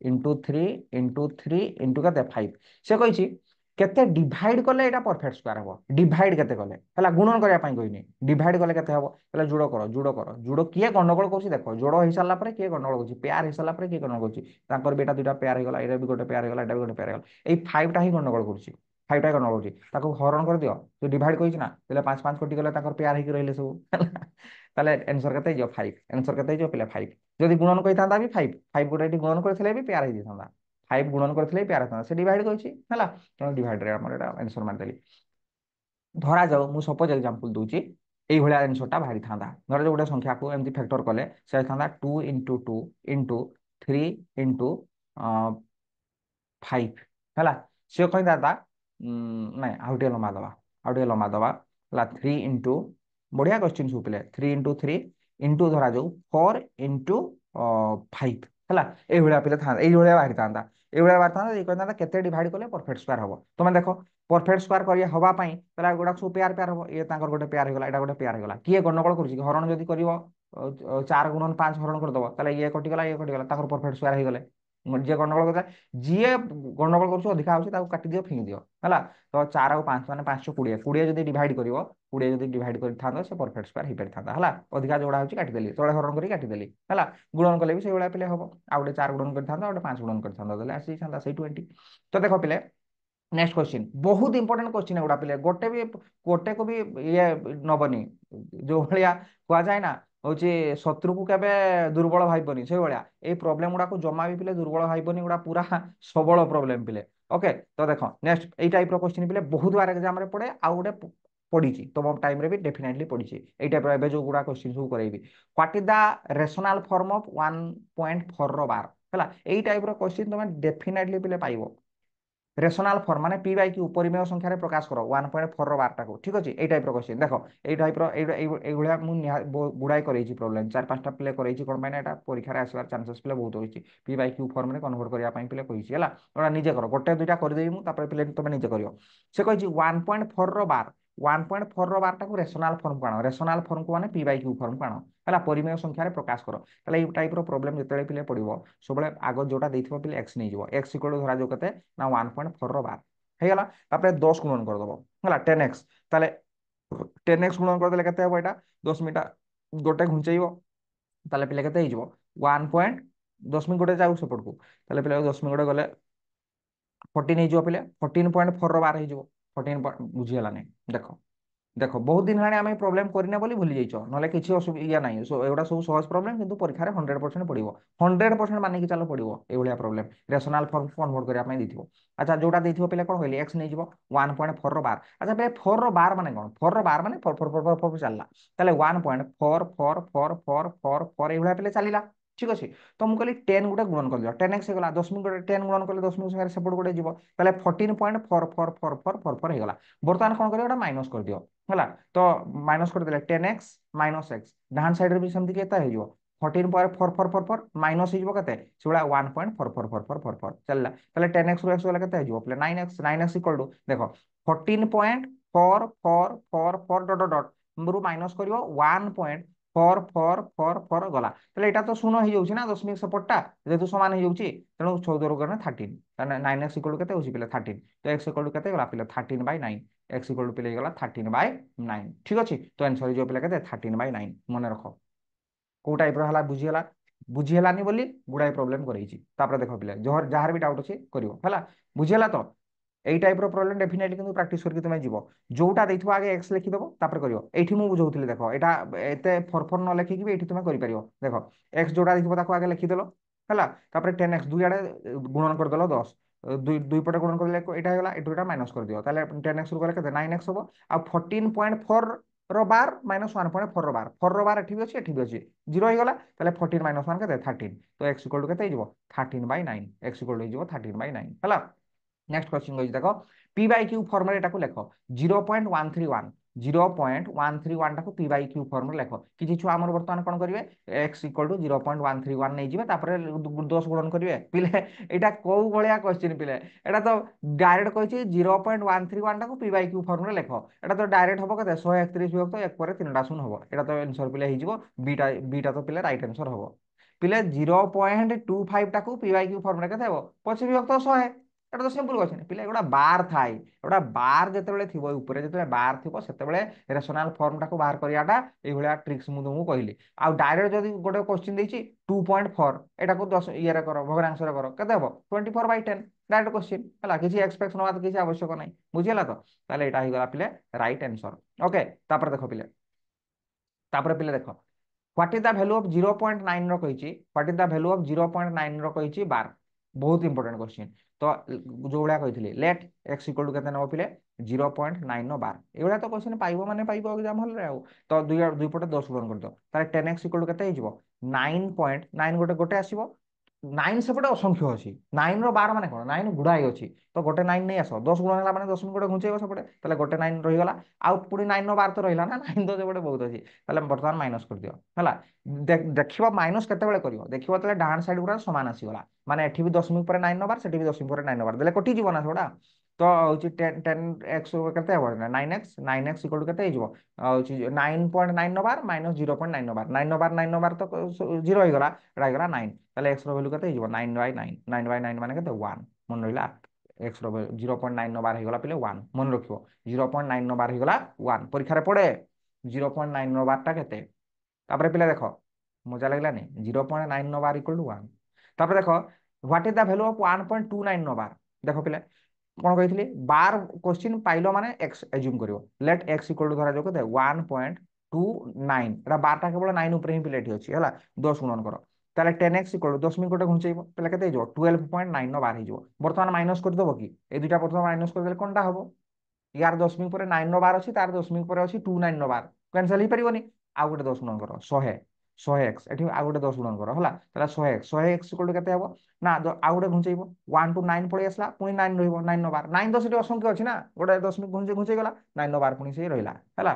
into 3 into 3 into କେତେ 5 ସେ କହିଛି କେତେ ডিভাইড কলে এটা পরফেক্ট স্কয়ার হবো ডিভাইড কেতে কলে হলা গুণন করিয়া পাই কইনি ডিভাইড কলে কেতে হবো তাহলে জুড় কিয়ে গন্ডগোল করছি দেখো জোড় হই সারলা পরে কিয়ে গন্ডগোল করছি পেয়ার হই সারলা পরে কিয়ে গন্ডগোল করছি তাଙ୍କର ବି ଏଟା ଦୁଇଟା পেয়ার ହେଇଗଲା ଏଇଟା ବି ଗୋଟେ পেয়াର ହେଇଗଲା ଏଇଟା ବି ଗୋଟେ পেয়াର ହେଇଗଲା ଏଇ 5ଟା ହିଁ ଗଣ୍ଡଗୋଳ କରୁଛି 5ଟା ହିଁ ଗଣ୍ଡଗୋଳ କରୁଛି ତାକୁ ହରଣ କରିଦିଅ ଯୋଉ ଡିଭାଇଡ କହିଛି ନା ତାହେଲେ 5 5 କଟି ଗଲେ ତାଙ୍କର পেয়ার ହେଇକି ରହିଲେ ସବୁ ତାହେଲେ ଆନ୍ସର କେତେ ହେଇଯିବ 5 ଆନ୍ସର କେତେ ହେଇଯିବ ପିଲା 5 ଯଦି ଗୁଣନ କହିଥାନ୍ତା ବି 5 5 ଗୋଟେ ଏଠି ଗୁଣନ କରିଥିଲେ ବି পেয়ার ହେଇଯାଇଥାନ୍ତା 5 ଗୁଣନ କରିଥିଲେ ବି পেয়াର ହେଇଥାନ୍ତା ସେ ଡିଭାଇଡ କହିଛି ହେଲା ତେଣୁ ଡିଭାଇଡରେ ଆମର ଏଟା ଆନ୍ସର ମାରିଦେଲି। ଧରାଯାଉ ମୁଁ ସପୋଜ ଏକ୍ଜାମ୍ପଲ ଦଉଛି এইଭଳିଆ ଜିନିଷଟା ବାହାରିଥାନ୍ତା ଧରାଯାଉ ଗୋଟେ ସଂଖ୍ୟାକୁ ଏମିତି ଫ୍ୟାକ୍ଟର କଲେ ସେ ହେଇଥାନ୍ତା 2 into 2 into 3 into 5 ହେଲା ସେ କହିଥାନ୍ତା ନାଇଁ ଆଉ ଟିକେ ଲମ୍ବା ଦବା ହେଲା 3 into ବଢିଆ କ୍ୱେଶ୍ଚିନ୍ ସବୁ ପିଲେ 3 into 3 into ଧରାଯାଉ 4 into 5 ହେଲା ଏଇଭଳିଆ ପିଲା ଥାନ୍ତା ଏଇଭଳିଆ ବାହାରିଥାନ୍ତା ଏଇଭଳିଆ ବାହାରିଥାନ୍ତା ଏଇ କହିଥାନ୍ତା କେତେ ଡିଭାଇଡ କଲେ ପରଫେକ୍ଟ ସ୍କୋୟାର ହବ ତମେ ଦେଖ ପରଫେକ୍ଟ ସ୍କୋୟାର କରିବା ହବା ପାଇଁ ତାହେଲେ ଗୁଡା ସବୁ পেয়ার পেয়ার ହବ ଇଏ ତାଙ୍କର ଗୋଟେ পেয়ার ହେଇଗଲା ଏଇଟା ଗୋଟେ পেয়ার ହେଇଗଲା କିଏ ଗଣ୍ଡଗୋଳ କରୁଛି ହରଣ ଯଦି କରିବ 4 ଗୁଣନ 5 ହରଣ କରିଦବ ତାହେଲେ ଇଏ କଟିଗଲା ତାଙ୍କର ପରଫେକ୍ଟ ସ୍କୋୟାର ହେଇଗଲେ ଯିଏ ଗଣ୍ଡଗୋଳ କରୁଥିଲା ଯିଏ ଗଣ୍ଡଗୋଳ କରୁଛି ଅଧିକା ହଉଛି ତାକୁ କାଟିଦିଅ ଫିଙ୍ଗି ଦିଅ ହେଲା ତ 4 ଆଉ 5 ମାନେ 520 20 ଯଦି ଡିଭାଇଡ କରିବ 20 ଯଦି ଡିଭାଇଡ କରିଥାନ୍ତା ସେ ପରଫେକ୍ଟ ସ୍କୋୟାର ହେଇପାରିଥାନ୍ତା ହେଲା ଅଧିକା ଯୋଉଟା ହଉଛି କାଟିଦେଲି ତଳେ ହରଣ କରି କାଟିଦେଲି ହେଲା ଗୁଣନ କଲେ ବି ସେଇଭଳିଆ ପିଲେ ହବ ଆଉ ଗୋଟେ 4 ଗୁଣନ କରିଥାନ୍ତା ଆଉ ଗୋଟେ 5 ଗୁଣନ କରିଥାନ୍ତା ତାହେଲେ ଆସିଥାନ୍ତା ସେଇ 20 ତ ଦେଖ ପିଲେ नेक्स्ट क्वेश्चन बहुत इंपोर्टेंट क्वेश्चन है पिले गोटे को भी ये नबनी जो भाया कह जाए ना हूँ शत्रु को केवे दुर्बल भावनी से भाया ये प्रोब्लेम गुड़ा जमा भी पिले दुर्बल भावनी गुड़ा पूरा सबल प्रोब्लेम पिले ओके तो देख नेक्स्ट यही टाइप क्वेश्चन पिले बहुत बार एग्जाम रे पड़े आउ गोटे पड़ी तुम टाइम रे भी डेफिनेटली पड़ी यही टाइप जो गुड़ा क्वेश्चन सब करेबी what is the rational form of 1.4 रो बार है यही टाइप क्वेश्चन तुम डेफिनेटली पिले पाइबो ରେସନାଲ ଫର୍ମ ମାନେ ପି ବାଇ କ୍ୟୁ ପରିମେୟ ସଂଖ୍ୟାରେ ପ୍ରକାଶ କର 1.4 ର ବାରଟାକୁ ଠିକ ଅଛି ଏଇ ଟାଇପ ର କ୍ୱେଶ୍ଚିନ୍ ଦେଖ ଏଇ ଟାଇପ ର ଏଇଭଳିଆ ମୁଁ ଗୁଡାଏ କରେଇଛି ପ୍ରୋବ୍ଲେମ 4 5ଟା ପିଲେ କରେଇଛି କଣ ପାଇଁ ନା ଏଟା ପରୀକ୍ଷାରେ ଆସିବାର ଚାନ୍ସେସ୍ ପିଲେ ବହୁତ ଅଛି ପି ବାଇ କ୍ୟୁ ଫର୍ମରେ କନଭର୍ଟ କରିବା ପାଇଁ ପିଲେ କହିଛି ହେଲା ଏଟା ନିଜେ କର ଗୋଟେ ଦୁଇଟା କରିଦେବି ମୁଁ ତାପରେ ପିଲେ ତମେ ନିଜେ କରିବ ସେ କହିଛି 1.4 ର ବାର 1.4 ର ବାରଟାକୁ ରେସନାଲ ଫର୍ମକୁ ଆଣ ରେସନାଲ ଫର୍ମକୁ ମାନେ ପି ବାଇ କ୍ୟୁ ଫର୍ମକୁ ଆଣ ହେଲା ପରିମେୟ ସଂଖ୍ୟାରେ ପ୍ରକାଶ କର ତାହେଲେ ଏଇ ଟାଇପ ର ପ୍ରୋବ୍ଲେମ ଯେତେବେଳେ ପିଲେ ପଡିବ ସବୁବେଳେ ଆଗ ଯୋଉଟା ଦେଇଥିବ ପିଲେ ଏକ୍ସ ନେଇଯିବ ଏକ୍ସ ଇକ୍ୱାଲ ଧରାଯାଉ କେତେ ନା 1.4 ର ବାର ହେଇଗଲା ତାପରେ 10 ଗୁଣନ କରିଦବ ହେଲା 10x ତାହେଲେ 10x ଗୁଣନ କରିଦେଲେ କେତେ ହବ ଏଇଟା 10 ମିନିଟ ଗୋଟେ ଘୁଞ୍ଚେଇବ ତାହେଲେ ପିଲା କେତେ ହେଇଯିବ 1 ପଏଣ୍ଟ 10 ମିନିଟ ଗୋଟେ ଯାଉ ସେପଟକୁ ତାହେଲେ ପିଲା 10 ମିନିଟ ଗୋଟେ ଗଲେ 14 ହେଇଯିବ ପିଲା 14.4 ର ବାର ହେଇଯିବ 14 ବୁଝିଗଲାନି ଦେଖ ଦେଖ ବହୁତ ଦିନ ହେଲାଣି ଆମେ ପ୍ରୋବ୍ଲେମ କରିନେ ବୋଲି ଭୁଲି ଯାଇଛ ନହେଲେ କିଛି ଅସୁବିଧା ନାହିଁ ଏଗୁଡ଼ା ସବୁ ସହଜ ପ୍ରୋବ୍ଲେମ କିନ୍ତୁ ପରୀକ୍ଷାରେ 100% ପଡିବ 100% ମାନିକି ଚାଲ ପଡିବ ଏଇଭଳିଆ ପ୍ରୋବ୍ଲେମ ରେସନାଲ ଫର୍ମ କନଭର୍ଟ କରିବା ପାଇଁ ଦେଇଥିବ ଆଚ୍ଛା ଯୋଉଟା ଦେଇଥିବ ପିଲା କଣ କହିଲି ଏକ୍ସ ନେଇଯିବ 1.4 ର ବାର ଆଚ୍ଛା ପିଲା 4 ର ବାର ମାନେ କଣ 4 ର ବାର ମାନେ 4 ଚାଲିଲା ତାହେଲେ 1.4 ଏଇଭଳିଆ ପିଲା ଚାଲିଲା ঠিক ଅଛି ତ ମୁଁ କହିଲି 10 ଗୋଟେ ଗୁଣନ କରିଦିଅ 10x ହେଇଗଲା 10 ମିନିଟ ଗୋଟେ 10 ଗୁଣନ କଲେ 10 ମିନିଟ ସାଙ୍ଗରେ ସେପଟ ଗୋଟେ ଯିବ ତାହେଲେ 14.444444 ହେଇଗଲା ବର୍ତ୍ତମାନ କଣ କରିବ ଏଟା ମାଇନସ କରିଦିଅ ହେଲା ତ ମାଇନସ କରିଦେଲେ 10x ମାଇନସ x ଡାହାଣ ସାଇଡରେ ବି ସେମିତି କେତେ ହେଇଯିବ 14.4444 ମାଇନସ ହେଇଯିବ କେତେ ସେଭଳିଆ 1.444444 ଚାଲିଲା ତାହେଲେ 10x ରୁ x ଗଲେ କେତେ ହେଇଯିବ ପିଲେ 9x ଇକ୍ୱାଲ ଟୁ ଦେଖ 14.4444 ଡଟ ଡଟ ରୁ ମାଇନସ କରିବ 1.4444 ଗଲା ତାହେଲେ ଏଇଟା ତ ଶୂନ ହେଇଯାଉଛି ନା ଦଶମିକ ସେପଟଟା ଯେହେତୁ ସମାନ ହେଇଯାଉଛି ତେଣୁ 14 ରୁ ଗଲେ 13 ତାହେଲେ 9x ଇକ୍ୱାଲ ଟୁ କେତେ ହଉଛି ପିଲେ 13 ତ x ଇକ୍ୱାଲ ଟୁ କେତେ ଗଲା ପିଲେ 13/9 x ଇକ୍ୱାଲ ଟୁ ପିଲେ ହେଇଗଲା 13/9 ଠିକ ଅଛି ତ ଆନ୍ସର ହେଇଯିବ ପିଲା କେତେ 13/9 ମନେ ରଖ କୋଉ ଟାଇପ ର ହେଲା ବୁଝିଗଲା ବୁଝିହେଲାନି ବୋଲି ଗୁଡାଏ ପ୍ରୋବ୍ଲେମ କରେଇଛି ତାପରେ ଦେଖ ପିଲା ଯାହାର ବି ଡାଉଟ ଅଛି କରିବ ହେଲା ବୁଝିହେଲା ତ এই টাইপর প্রবলেম ডেফিনেটলি কিন্তু প্রাকটিস করি তুমি যাব যোটা দেইথিব আগে এক্স লিখিদেব তারপরে করিও এইটি মু বুঝাউଥିଲି দেখো এটা এতে ফরফর ন লেখিকি এইটি তুমি করি পারিও দেখো এক্স যোটা দেইথিব তাকে আগে লিখিদেল ହେଲା ତାପରେ 10x দুই আড়ে গুণন କରିଦେଲ 10 দুই দুই পଟେ গুণন করলে এটা হলা এটু এটা মাইনাস করে দিও তাহলে 10x ରୁ গলে কেতে 9x হবো আর 14.4 रो बार माइनस 1.4 रो बार 4 रो बार एठी भी अछि एठी भी अछि 0 हो गला ताले 14 माइनस 1 केते 13 तो x इक्वल टू केते हिजबो 13/9 x इक्वल टू हिजबो 13/9 हला नेक्स्ट क्वेश्चन कहि देखो p बाय q फॉर्म रे एटाको लेखो 0.131 0.131 टाको p बाय q फॉर्म रे लेखो किछि छुआ हमर वर्तमान कोन करिवे x इक्वल टू 0.131 नै जिवे तापर 10 गुणन करिवे पिले एटा को भलिया क्वेश्चन पिले एटा तो डायरेक्ट कहिछि 0.131 टाको p बाय q फॉर्म रे लेखो एटा तो डायरेक्ट हबो कते 131 विभक्त 1 पर 3टा शून्य हबो एटा तो आंसर पिले हिजिवो बीटा तो पिले राइट आंसर हबो पिले 0.25 टाको p बाय q फॉर्म रे कते हबो 25 विभक्त 100 এটা তো সিম্পল কোশ্চেন পিলে এটা বার থাই এটা বার যেতেবেলে থিব উপরে যেতেবেলে বার থিব সেতেবেলে রেশনাল ফর্মটাকে বাহার করিয়াটা এই ভলিয়া ট্রিক্স মু তুমକୁ কহিলি আর ডাইরেক্ট যদি গোটে কোশ্চেন ଦେଇଛି 2.4 এটাকে 10 ইয়েরে কর ভগ্নাংশরে কর কেতে হবো 24/10 ডাইরেক্ট কোশ্চেন ହେଲା କିଛି এক্সপেক্ট নবা କିଛି আবশ্যক নাই বুঝিলা তো তাহলে এটা হইগলা পিলে রাইট आंसर ওকে তারপরে দেখো পিলে তারপরে পিলে দেখো what is the value of 0.9 रो कहिछि what is the value of 0.9 रो कहिछि बार बहुत इंपोर्टेंट क्वेश्चन तो जो भलिया कहिथिले लेट x इक्वल टू केते नबो पिले 0.9 नो बार एवला तो क्वेश्चन पाइबो माने पाइबो एग्जाम हॉल रे तो दुई पटे 10 गुणन कर दो ताले 10x इक्वल टू केते हिजबो 9.9 गोटे गोटे आसीबो 9 सेपटे असंख्य अछि 9 रो बार माने कोन 9 गुडाई अछि तो गोटे 9 नै आसो 10 गुणन हला माने 10 गोटे घुंचेबो सेपटे ताले गोटे 9 रहि गला आ पुरी 9 नो बार तो रहिला ना 9 तो सेपटे बहुत अछि ताले वर्तमान माइनस कर दियो हला देखिबो माइनस केते बेले करियो देखिबो ताले डाहान साइड गुरा समान आसीगला माने एठी भी दशमिक पर 9 नो बार सेठी भी दशमिक पर 9 नो बार देले कटि जीवो ना थोड़ा तो होची 10x केते हबो 9x इक्वल टू केते हिजबो होची 9.9 नो बार माइनस 0.9 नो बार 9 नो बार 9 नो बार तो 0 हो गला एटा गला 9 ताले x रो वैल्यू केते हिजबो 9/9 9/9 माने केते 1 मन रहिला x रो 0.9 नो बार हो गला पिले 1 मन रखियो 0.9 नो बार हो गला 1 परीक्षा रे पड़े 0.9 नो बार टा केते तापरे पिले देखो मजा लागलानी 0.9 नो बार इक्वल टू 1 तापरे देखो what is the value of 1.29 नो बार देखो पिले कोन कहितली बार क्वेश्चन पाइलो माने x एज्यूम करियो लेट x इक्वल टू धरा जो केते 1.29 एटा बारटा केवल 9 ऊपर ही पिले एठी अछि हला 10 गुणन करो ताले 10x इक्वल टू 10 मिनिट गोटे घुंचेइबो पिले केते हिजो 12.9 नो बार हिजो वर्तमान माइनस कर दबो कि ए दुटा प्रथम माइनस कर देले कोनटा हबो यार 10 मिनिट पर 9 नो बार अछि तार 10 मिनिट पर अछि 29 नो बार कैंसिल ही परिबोनी आ गोटे 10 गुणन करो 100x एठी आ गोटे 10 गुणन करो हला ताला 100x इक्वल टू केते हबो ना आ गोटे घुंचेइबो 1 टू 9 पळी आसला पुनी 9 रहिबो 9 नो बार 9 तो सेठी असंख्य अछि ना गोटे 10 मिनिट घुंचे घुंचे गला 9 नो बार पुनी से रहिला हला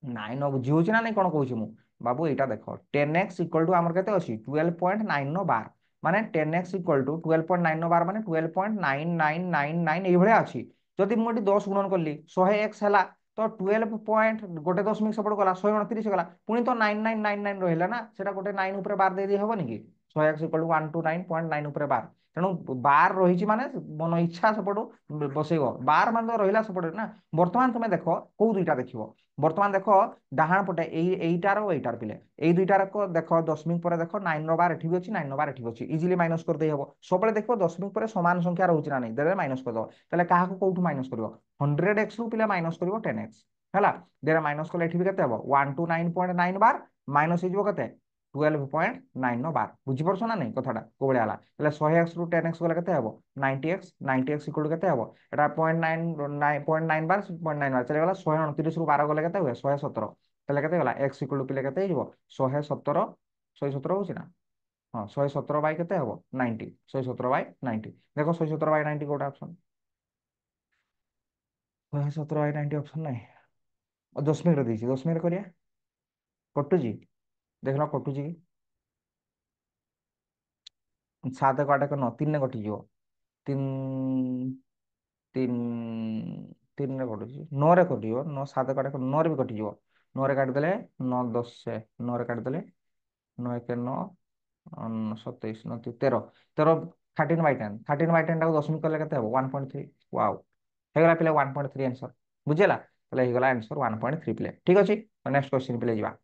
9 बुझी होछि ना नै कोन कहूछि मु बाबू एटा देखो 10x इक्वल टू हमर केते अछि 12.9 नो बार माने 10x इक्वल टू 12.9 नो बार माने 12.9999 एई भलिया अछि जदि मु एटी 10 गुणन करली 100x हला तो 12 पॉइंट गोटे 10 मिनिट सपोर्ट गला 129 गला पुनी तो 9999 रहिला ना सेटा गोटे 9 ऊपर बार दे दी हबो नि कि 100x इक्वल टू 129.9 ऊपर बार तेणु बार रही माने मन इच्छा सपटू बसैब बार मान रहा सपटे ना बर्तमान तुम देख कौ दुईटा देख बर्तमान देख डाहाण पटे एईटार एईटार पिले এই দুইটার দেখো 10 মিনিট পরে দেখো 9 র বার এঠি আছে 9 র বার এঠি আছে ইজিলি মাইনাস করতে হবো সবলে দেখো 10 মিনিট পরে সমান সংখ্যা রহুছি না নাই দেলে মাইনাস করদব তাহলে কাহাকু কোউঠু মাইনাস করিব 100x রু পিলা মাইনাস করিব 10x ହେଲା দেলে মাইনাস করলে এঠি কেতে হবো 129.9 বার মাইনাস হইଯିବ কেতে 12.9 नो बार बुझी परछ ना नहीं कथाटा को बळे आला तले 100x रु 10x गला केते हबो 90x इक्वल टू केते हबो एटा 0.9 बार 0.9 बार चले गला 129 रु 12 गले केते हुए 117 तले केते गला x इक्वल टू पिले केते हिजबो 117 117 होछि ना हां 117 बाय केते हबो 90 117 बाय 90 देखो 117 बाय 90 कोटा ऑप्शन 117 बाय 90 ऑप्शन नहीं और 10 मिनिट देछि 10 मिनिट करिया कटु जी देखला कटु जी 7 को 8 को 9 3 ने कटिଯିବ 3 3 3 ରେ କଟୁଛି 9 ରେ କଟିଯିବ 9 7 को 8 को 9 ରେ ବି କଟିଯିବ 9 ରେ କାଟିଦେଲେ 9 10 9 ରେ କାଟିଦେଲେ 9 1 9 27 9 13 13 13/10 टाକୁ 10 ମିନିଟ କଲେ କେତେ ହେବ 1.3 ୱାଓ ହେଇଗଲା ପିଲା 1.3 आंसर ବୁଝିଲା ତାହେଲେ ହେଇଗଲା आंसर 1.3 ପିଲେ ଠିକ ଅଛି ନେକ୍ସଟ क्वेश्चन ପିଲେ ଯିବା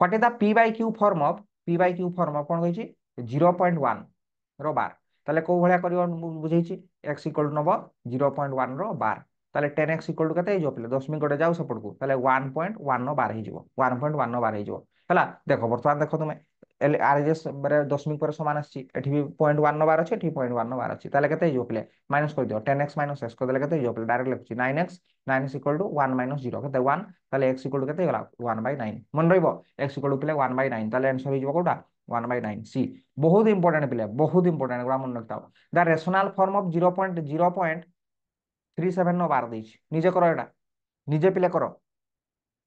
what is the p by q form of कोन कहिछि 0.1 रो बार ताले को भलिया करियो बुझैछि x इक्वल टू नबो 0.1 रो बार ताले 10x इक्वल टू कते हिजो पिले 10 मिनिट गटे जाउ सपोर्ट को ताले 1.1 नो बार हिजो 1.1 नो बार हिजो हला देखो वर्तमान देखो तुमे आरएचएस दशमिक पर समान आसी एठी भी 0.1 नबार अछि एठी 0.1 नबार अछि ताले केते हिजो प्ले माइनस कर दियो 10x माइनस x को देले केते हिजो प्ले डायरेक्ट लिखुची 9x 9 इक्वल टू 1 माइनस 0 केते 1 ताले x इक्वल टू केते गला 1/9 मन रहिबो x इक्वल टू प्ले 1/9 ताले आंसर हिजो कोटा 1/9 सी बहुत इंपोर्टेंट प्ले बहुत इंपोर्टेंट गुला मन रखताओ द रेशनल फॉर्म ऑफ 0.037 नबार देछि निजे करो एटा निजे प्ले करो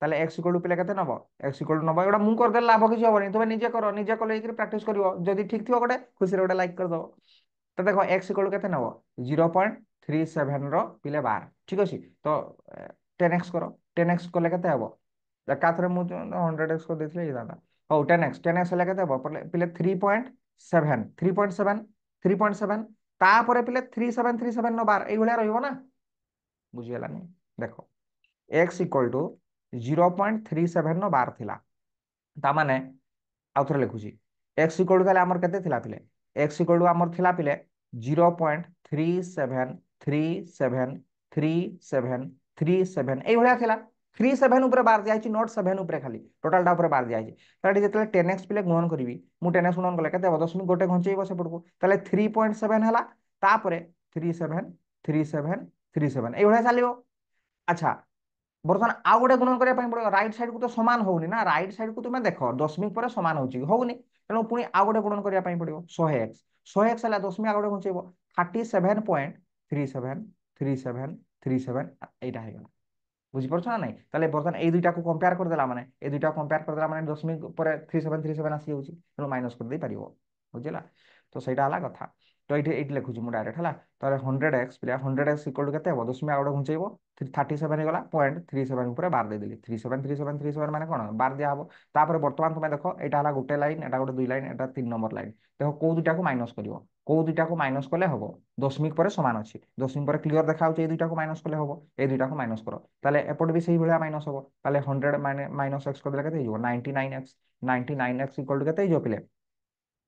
তাহলে x ইকুয়াল টু পেলে কেতে নব x ইকুয়াল টু নব এটা মু করে দেলে লাভ কিছু হবনি তুমি নিজে করো নিজে কলে এইকি প্র্যাকটিস করিব যদি ঠিক থিব গোটে খুশি রে গোটে লাইক করে দাও তো দেখো x ইকুয়াল টু কেতে নব 0.37 র পিলে 12 ঠিক আছে তো 10x করো 10x কলে কেতে হবো একাথরে মু 100x করে দিছিলে এই দাদা হও 10x হলে কেতে হবো পিলে 3.7 3.7 3.7 তারপরে পিলে 3737 নো 12 এইভাবে রহিব না বুঝি হেলানি দেখো x इक्वल टू 0.37 नो 12 थिला ता माने आउ थरे लिखुची x इक्वल टू ताले हमर केते थिला पिले x इक्वल टू हमर थिला पिले 0.37373737 এই ভলিয়া थिला 37 ऊपर बार दिया नोट 7 ऊपर खाली टोटल टा ऊपर बार दिया ताले जेतले 10x पिले गुणन करबी मु 10x गुणन कले केते 10 गोटे घंचेइबो सेपटको ताले 3.7 हला तापरे 37 37 37 এই ভলিয়া চালিবো আচ্ছা বর্তমান আউ গোটে গুণন করিয়া পাই পড়িব রাইট সাইড কু তো সমান হউনি না রাইট সাইড কু তুমি দেখো দশমিক পরে সমান হউছি হউনি তেণু পুনি আউ গোটে গুণন করিয়া পাই পড়িব 100x 100x হলা দশমিক আউ গোটে ঘুঞ্চাইব 37.373737 এইটা হয়ে গেল বুঝিপারছ না নাই তাহলে বর্তমান এই দুইটাকে কম্পেয়ার করে দেলা মানে এই দুইটা কম্পেয়ার করে দেলা মানে দশমিক পরে 3737 আসি যাଉଛି তেণু মাইনাস করে দেই পারিব বুঝিলা তো সেইটা হলা কথা তো এইটি লিখুছি মু ডাইরেক্ট হলা তাহলে 100x plus 100x equal to কেতে হবো দশমিক আউট ঘুঞ্চাইব 37 হয়ে গলা 0.37 উপরে বার দিয়ে দিলি 373737 মানে কোন বার দিয়া হবো তারপরে বর্তমান তুমি দেখো এটা হলা গোটে লাইন এটা গোটে দুই লাইন এটা 3 নম্বর লাইন দেখো কোউ দুইটাকে মাইনাস করিব কোউ দুইটাকে মাইনাস করলে হবো দশমিক পরে সমান আছে দশমিক পরে ক্লিয়ার দেখা হচ্ছে এই দুইটাকে মাইনাস করলে হবো এই দুইটাকে মাইনাস করো তাহলে এপটে বি সেই ভলিয়া মাইনাস হবো তাহলে 100 মাইনাস x করে দিলে কেতে হইব 99x 99x ইকুয়াল টু কেতে হইব পিলে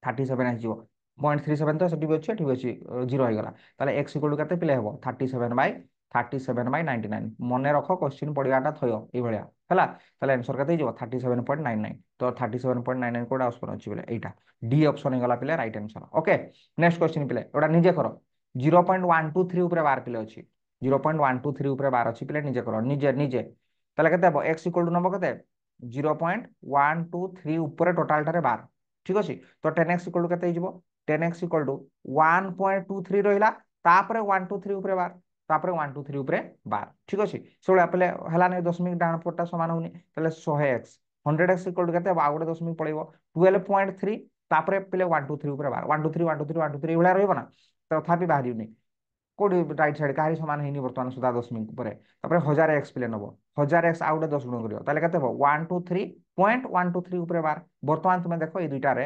37 আসিব 0.37 তো সেটি আছে ঠিক আছে জিরো হয়ে গলা তাহলে x ইকুয়াল টু কেতে পিলে হবো 37/99 মনে রখ কোশ্চিন পড়িয়াটা থয় এই ভলিয়া হলা তাহলে आंसर কেতে হইব 37.99 তো 37.99 কোডা অপশন আছে বলে এইটা ডি অপশন হয়ে গলা পিলে right answer okay next question পিলে ওটা নিজে করো 0.123 উপরে বার পিলে আছে 0.123 উপরে বার আছে পিলে নিজে করো নিজে নিজে তাহলে কেতে হবো x ইকুয়াল টু নব কেতে 0.123 উপরে টোটালটারে বার ঠিক আছে তো 10x ইকুয়াল টু কেতে হইব 10x ইকুয়াল টু 1.23 রহিলা তারপরে 123 উপরে বার তারপরে 123 উপরে বার ঠিক আছে সেগুলো পেলে হেলা নাই দশমিক ডান পটটা সমান হউনি তাহলে 100x 100x ইকুয়াল টু কেতে আর গোটে দশমিক পড়াইব 12.3 তারপরে পেলে 123 উপরে বার 123 123 123 এইভাবে রহিব না তথাপি বাহারিউনি কোটি রাইট সাইড কাহারি সমান হয়নি বর্তমান সুদা দশমিক উপরে তারপরে 1000x প্লে নব 1000x আউ গোটে 10 গুণ করিব তাহলে কেতে হবো 123.123 উপরে বার বর্তমান তুমি দেখো এই দুইটারে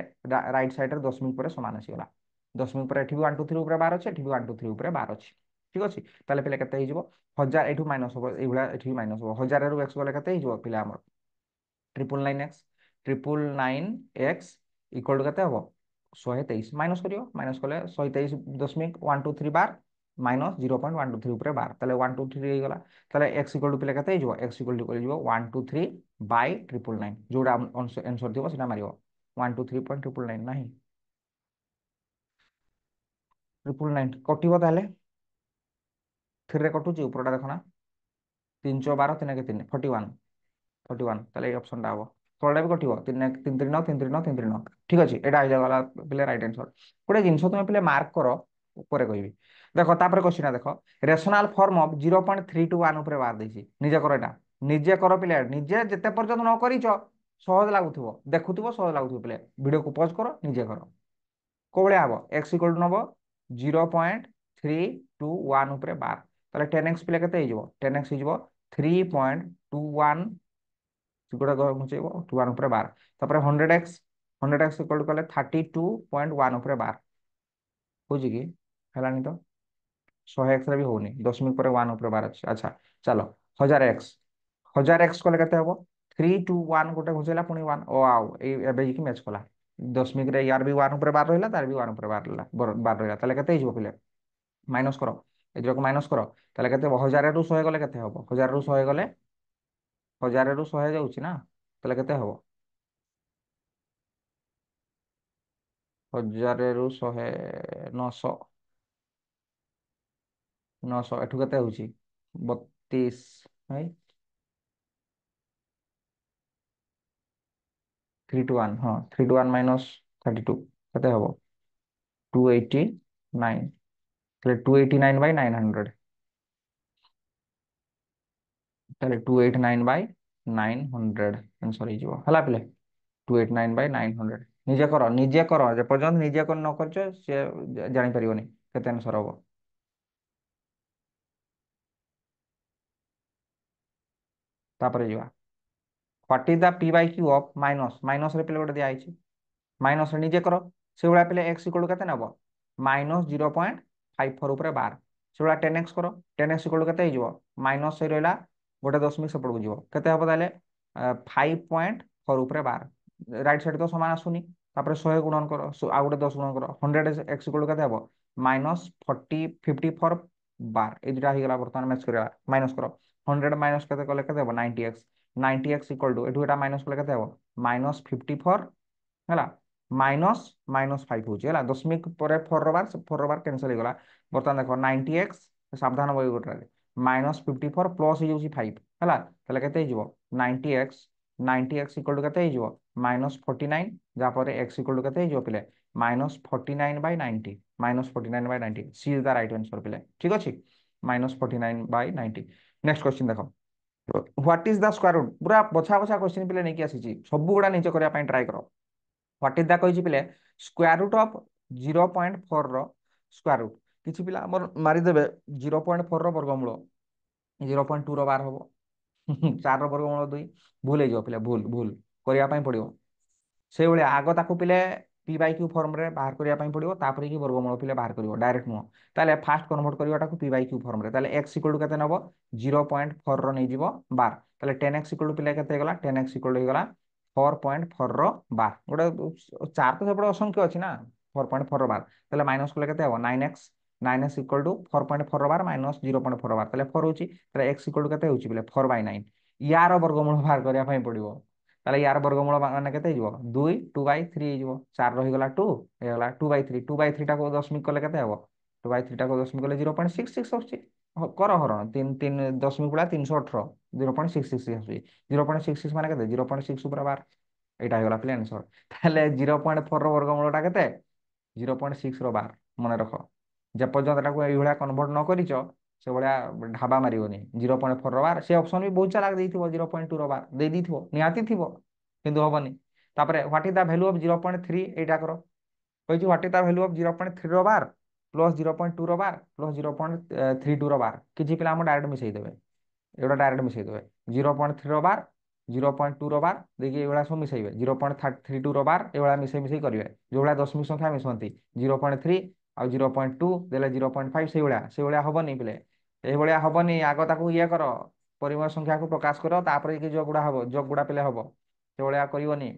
রাইট সাইডের দশমিক পরে সমান আসিগলা দশমিক পরে এটি 123 উপরে বার আছে এটি 123 উপরে বার আছে ঠিক আছে তাহলে পিলে কেতে হইଯିବ 1000 এঠু মাইনাস হবো এইগুলা এঠু মাইনাস হবো 1000 এর x গলে কেতে হইଯିବ পিলে আমার 999x ইকুয়াল টু কেতে হবো 123 মাইনাস করিও মাইনাস করলে 123.123 বার মাইনাস 0.123 উপরে বার তাহলে 123 হয়ে গলা তাহলে x ইকুয়াল টু পিলে কেতে হইଯିବ x ইকুয়াল টু করে দিব 123/999 যোটা आंसर দিব সেটা মারিও 123.999 नाही 999 কটিব তাহলে 3 রে কটুছি উপরটা দেখো না 312 3 কে 3 41 41 তাহলে এই অপশনটা হবো তলটা বি কটিব 3 3 3 9 3 3 9 3 3 9 ঠিক আছে এটা হয়ে গলা পিলে রাইট आंसर গোটে জিনিস তুমি পিলে মার্ক করো উপরে কইবি দেখো তারপরে কোশ্চেন দেখো রেশনাল ফর্ম অফ 0.321 উপরে বার দিছি নিজে করো এটা নিজে করো পিলে নিজে যেতে পর্যন্ত ন করিছ সহজ লাগুথিব দেখুথিব সহজ লাগুথিব পিলে ভিডিও কু পজ করো নিজে করো কোভଳିଆ হব x ইকুয়াল টু নব 0.321 উপরে বার তাহলে 10x পিলে কেতে হইଯିବ 10x হইଯିବ 3.21 গোটা ঘুচাইব 21 উপরে বার তারপরে 100x ইকুয়াল টু কলে 32.1 উপরে বার বুঝি কি হেলানি তো 100x রে भी होनी दशमिक पर 1 ऊपर 12 আছে আচ্ছা চলো 1000x কলে কেতে হবো 321 গোটে ঘুচাইলা পুনি 1 ও আও এই এবে কি ম্যাচ কলা দশমিক রে ইয়ার भी 1 ऊपर 12 রহিলা তার भी 1 ऊपर 12 রহিলা 12 রহিলা তাহলে কেতে হইব পিলে মাইনাস করো এই দুটাকে মাইনাস করো তাহলে কেতে হবো 1000 রু 100 গলে কেতে হবো 1000 রু 100 গলে 1000 রু 100 যাଉଛି না তাহলে কেতে হবো 1000 ରୁ 100 900 900 ଏଠୁ କେତେ ହଉଛି 32 ଭାଇ 3 to 1 ହଁ 3 to 1 ମାଇନସ୍ 32 କେତେ ହବ 289 ତାହେଲେ 289/900 ତାହେଲେ 289/900 ଆନ୍ସର ହେଇଯିବ ହେଲା ପିଲେ 289/900 ନିଜେ କର ଯେପର୍ଯ୍ୟନ୍ତ ନିଜେ ନ କରିଛ ସେ ଜାଣିପାରିବନି କେତେ ଆନ୍ସର ହବ ତାପରେ ଯିବା what is the p by q of ମାଇନସରେ ପିଲେ ଗୋଟେ ଦିଆହେଇଛି ମାଇନସରେ ନିଜେ କର ସେଇଭଳିଆ ପିଲେ ଏକ୍ସ ଇକ୍ୱାଲ କେତେ ନେବ -0.54 ଉପରେ ବାର ସେଇଭଳିଆ 10x କର 10x ଇକ୍ୱାଲ କେତେ ହେଇଯିବ ମାଇନସ ହେଇ ରହିଲା ଗୋଟେ ଦଶମିକ ସେପଟକୁ ଯିବ କେତେ ହବ ତାହେଲେ 5.4 ଉପରେ ବାର ରାଇଟ୍ ସାଇଡ୍ ତ ସମାନ ଆସୁନି ତାପରେ 100 ଗୁଣନ କର ଆଉ ଗୋଟେ 10 ଗୁଣନ କର 100x ଇକ୍ୱାଲ କେତେ ହବ -54 ବାର ଏଇ ଦୁଟା ହେଇଗଲା ବର୍ତ୍ତମାନ ମ୍ୟାଚ୍ କରିବା ମାଇନସ କର 100 ମାଇନସ କେତେ କଲେ କେତେ ହବ 90x 90x ଇକ୍ୱାଲ ଟୁ ଏଠୁ ଏଟା ମାଇନସ କଲେ କେତେ ହବ -54 ହେଲା ମାଇନସ୍ -5 ହଉଛି ହେଲା ଦଶମିକ ପରେ ଫୋର ର ବାର କ୍ୟାନସଲ ହେଇଗଲା ବର୍ତ୍ତମାନ ଦେଖ 90x ସାବଧାନ ବହି ଗୋଟେରେ -54 ପ୍ଲସ୍ ହେଇଯାଉଛି 5 ହେଲା ତାହେଲେ କେତେ ହେଇଯିବ 90x 90x ଇକ୍ୱାଲ ଟୁ କେତେ ହେଇଯିବ -49 ଯାହାପରେ x ଇକ୍ୱାଲ ଟୁ କେତେ ହେଇଯିବ ପିଲେ -49/90 -49/90 she is the right answer ପିଲେ ଠିକ ଅଛି -49/90 ନେକ୍ସଟ କ୍ୱେଶ୍ଚିନ୍ ଦେଖ what is the square route ପୁରା ବଛା ବଛା କ୍ୱେଶ୍ଚିନ୍ ପିଲେ ନେଇକି ଆସିଛି ସବୁ ଗୁଡା ନିଜେ କରିବା ପାଇଁ ଟ୍ରାଏ କର ହ୍ୱାଟ ଇଜ ଦ କହିଛି ପିଲେ ସ୍କୋୟାର ରୁଟ୍ ଅଫ 0.4 ର ସ୍କୋୟାର ରୁଟ୍ କିଛି ପିଲା ଆମର ମାରିଦେବେ 0.4 ର ବର୍ଗମୂଳ 0.2 ର ବାର ହବ 4 ର ବର୍ଗମୂଳ 2 ଭୁଲ ହେଇଯିବ ପିଲା ଭୁଲ ଭୁଲ କରିବା ପାଇଁ ପଡିବ ସେଇଭଳିଆ ଆଗ ତାକୁ ପିଲେ ପି ବାଇ କ୍ୟୁ ଫର୍ମରେ ବାହାର କରିବା ପାଇଁ ପଡିବ ତାପରେ କି ବର୍ଗମୂଳ ପିଲେ ବାହାର କରିବ ଡାଇରେକ୍ଟ ନୁହଁ ତାହେଲେ ଫାଷ୍ଟ କନଭର୍ଟ କରିବାଟାକୁ ପି ବାଇ କ୍ୟୁ ଫର୍ମରେ ତାହେଲେ ଏକ୍ସ ଇକ୍ୱାଲ ଟୁ କେତେ ନେବ 0.4 ର ନେଇଯିବ ବାର ତାହେଲେ 10x ଇକ୍ୱାଲ ଟୁ ପିଲା କେତେ ହେଇଗଲା 10x ଇକ୍ୱାଲ ଟୁ ହେଇଗଲା 4.4 ର ବାର ଗୋଟେ ଚାର ତ ସେପଟେ ଅସଂଖ୍ୟ ଅଛି ନା 4.4 ର ବାର ତାହେଲେ ମାଇନସ କଲେ କେତେ ହବ 9x 9x ଇକ୍ୱାଲ ଟୁ 4.4 ର ବାର ମାଇନସ୍ 0.4 ର ବାର ତାହେଲେ 4 ହଉଛି ତାହେଲେ x ଇକ୍ୱାଲ ଟୁ କେତେ ହଉଛି ପିଲେ 4/9 ୟାର ବର୍ଗମୂଳ ବାହାର କରିବା ପାଇଁ ପଡିବ ତାହେଲେ ୟାର ବର୍ଗମୂଳ ମାନେ କେତେ ହେଇଯିବ 2/3 ହେଇଯିବ 4 ରହିଗଲା 2 ହେଇଗଲା 2/3 2/3 ଟାକୁ ଦଶମିକ କଲେ କେତେ ହବ 2/3 ଟାକୁ ଦଶମିକ କଲେ 0.66 ଆସୁଛି କର ହରଣ 3 3 ଦଶମିକ ଗୁଳା 318 0.66 ଆସୁଛି 0.66 ମାନେ କେତେ 0.6 ଉପରେ ବାର ଏଇଟା ହେଇଗଲା ପିଲେ ଆନ୍ସର ତାହେଲେ 0.4 ର ବର୍ଗମୂଳଟା କେତେ 0.6 ର ବାର ମନେ ରଖ ଯେପର୍ଯ୍ୟନ୍ତ ଏଟାକୁ ଏଇଭଳିଆ କନଭର୍ଟ ନ କରିଛ ସେଭଳିଆ ଢାବା ମାରିବନି 0.4 ର ବାର ସେ ଅପସନ ବି ବହୁତ ଚାଲାକ ଦେଇଥିବ 0.2 ର ବାର ଦେଇଥିବ ନିହାତି ଥିବ କିନ୍ତୁ ହବନି ତାପରେ what is the value of 0.3 ଏଇଟା କର କହିଛି what is the value of 0.3 ର ବାର ପ୍ଲସ୍ 0.2 ର ବାର ପ୍ଲସ୍ 0.32 ର ବାର କିଛି ପିଲା ଆମ ଡାଇରେକ୍ଟ ମିଶେଇ ଦେବେ ଏଗୁଡ଼ା ଡାଇରେକ୍ଟ ମିଶେଇ ଦେବେ 0.3 ର ବାର 0.2 ର ବାର ଦେଇକି ଏଇଭଳିଆ ସବୁ ମିଶେଇବେ 0.32 ର ବାର ଏଇଭଳିଆ ମିଶେଇ ମିଶେଇ କରିବେ ଯୋଉଭଳିଆ ଦଶମିକ ସଂଖ୍ୟା ମିଶନ୍ତି 0.3 ଆଉ 0.2 ଦେଲେ 0.5 ସେଇଭଳିଆ ସେଇଭଳିଆ ହବନି ପିଲେ ଏଇଭଳିଆ ହବନି ଆଗ ତାକୁ ଇଏ କର ପରିମେୟ ସଂଖ୍ୟାକୁ ପ୍ରକାଶ କର ତାପରେ କି ଯୋଗୁଡା ହବ ଯୋଗୁଡା ପିଲେ ହବ ସେଇଭଳିଆ କରିବନି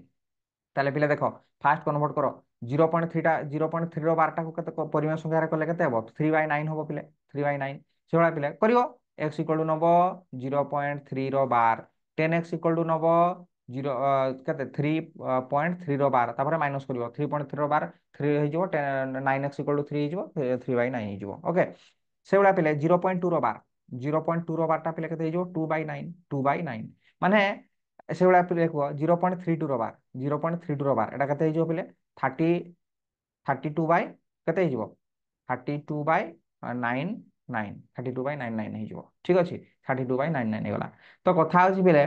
ତାହେଲେ ପିଲେ ଦେଖ ଫାଷ୍ଟ କନଭର୍ଟ କର 0.3 ର ବାରଟାକୁ କେତେ ପରିମେୟ ସଂଖ୍ୟାରେ କଲେ କେତେ ହବ 3/9 ହବ ପିଲେ 3/9 ସେଇଭଳିଆ ପିଲେ କରିବ x ଇକ୍ୱାଲ ଟୁ ନବ 0.3 ର ବାର 10x equal to Naba zero କେତେ 3.3 ର ବାର ତାପରେ ମାଇନସ କରିବ 3.3 ର ବାର 3 ହେଇଯିବ 9x ଇକ୍ୱାଲ ଟୁ 3 ହେଇଯିବ 3/9 ହେଇଯିବ ଓକେ ସେଇଭଳିଆ ପିଲେ 0.2 ର ବାର 0.2 ର ବାରଟା ପିଲେ କେତେ ହେଇଯିବ 2/9 ମାନେ ସେଇଭଳିଆ ପିଲେ କୁହ 0.32 ର ବାର 0.32 ର ବାର ଏଟା କେତେ ହେଇଯିବ ପିଲେ 32 ବାଇ କେତେ ହେଇଯିବ 32/99 ହେଇଯିବ ଠିକ ଅଛି 32/99 ହେଇଗଲା ତ କଥା ହଉଛି ପିଲେ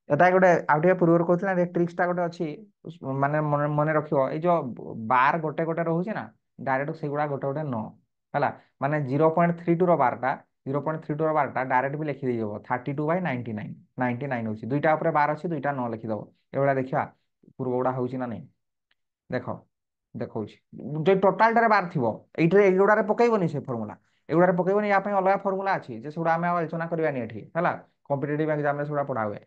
ଏଟା ଗୋଟେ ଆଉ ଟିକେ ପୂର୍ବରୁ କହୁଥିଲା ଟ୍ରିକ୍ସ ଟା ଗୋଟେ ଅଛି ମାନେ ମନେ ମନେ ରଖିବ ଏଇ ଯୋଉ ବାର ଗୋଟେ ଗୋଟେ ରହୁଛି ନା ଡାଇରେକ୍ଟ ସେଗୁଡା ଗୋଟେ ଗୋଟେ ନ ହେଲା ମାନେ 0.32 ର ବାରଟା 0.32 ର ବାରଟା ଡାଇରେକ୍ଟ ବି ଲେଖିଦେଇଯିବ 32/99 99 ହଉଛି ଦୁଇଟା ଉପରେ ବାର ଅଛି ଦୁଇଟା ନ ଲେଖିଦବ ଏଭଳିଆ ଦେଖିବା ପୂର୍ବ ଗୁଡା ହଉଛି ନା ନାଇଁ ଦେଖ ଦେଖଉଛି ଯେ ଟୋଟାଲଟାରେ ବାର ଥିବ ଏଇଥିରେ ଏଇଗୁଡାରେ ପକେଇବନି ସେ ଫର୍ମୁଲା ଏଗୁଡାରେ ପକେଇବନି ୟା ପାଇଁ ଅଲଗା ଫର୍ମୁଲା ଅଛି ଯେ ସେଗୁଡା ଆମେ ଆଉ ଆଲୋଚନା କରିବାନି ଏଠି ହେଲା କମ୍ପିଟେଟିଭ ଏକ୍ସାମରେ ସେଗୁଡା ପଢା ହୁଏ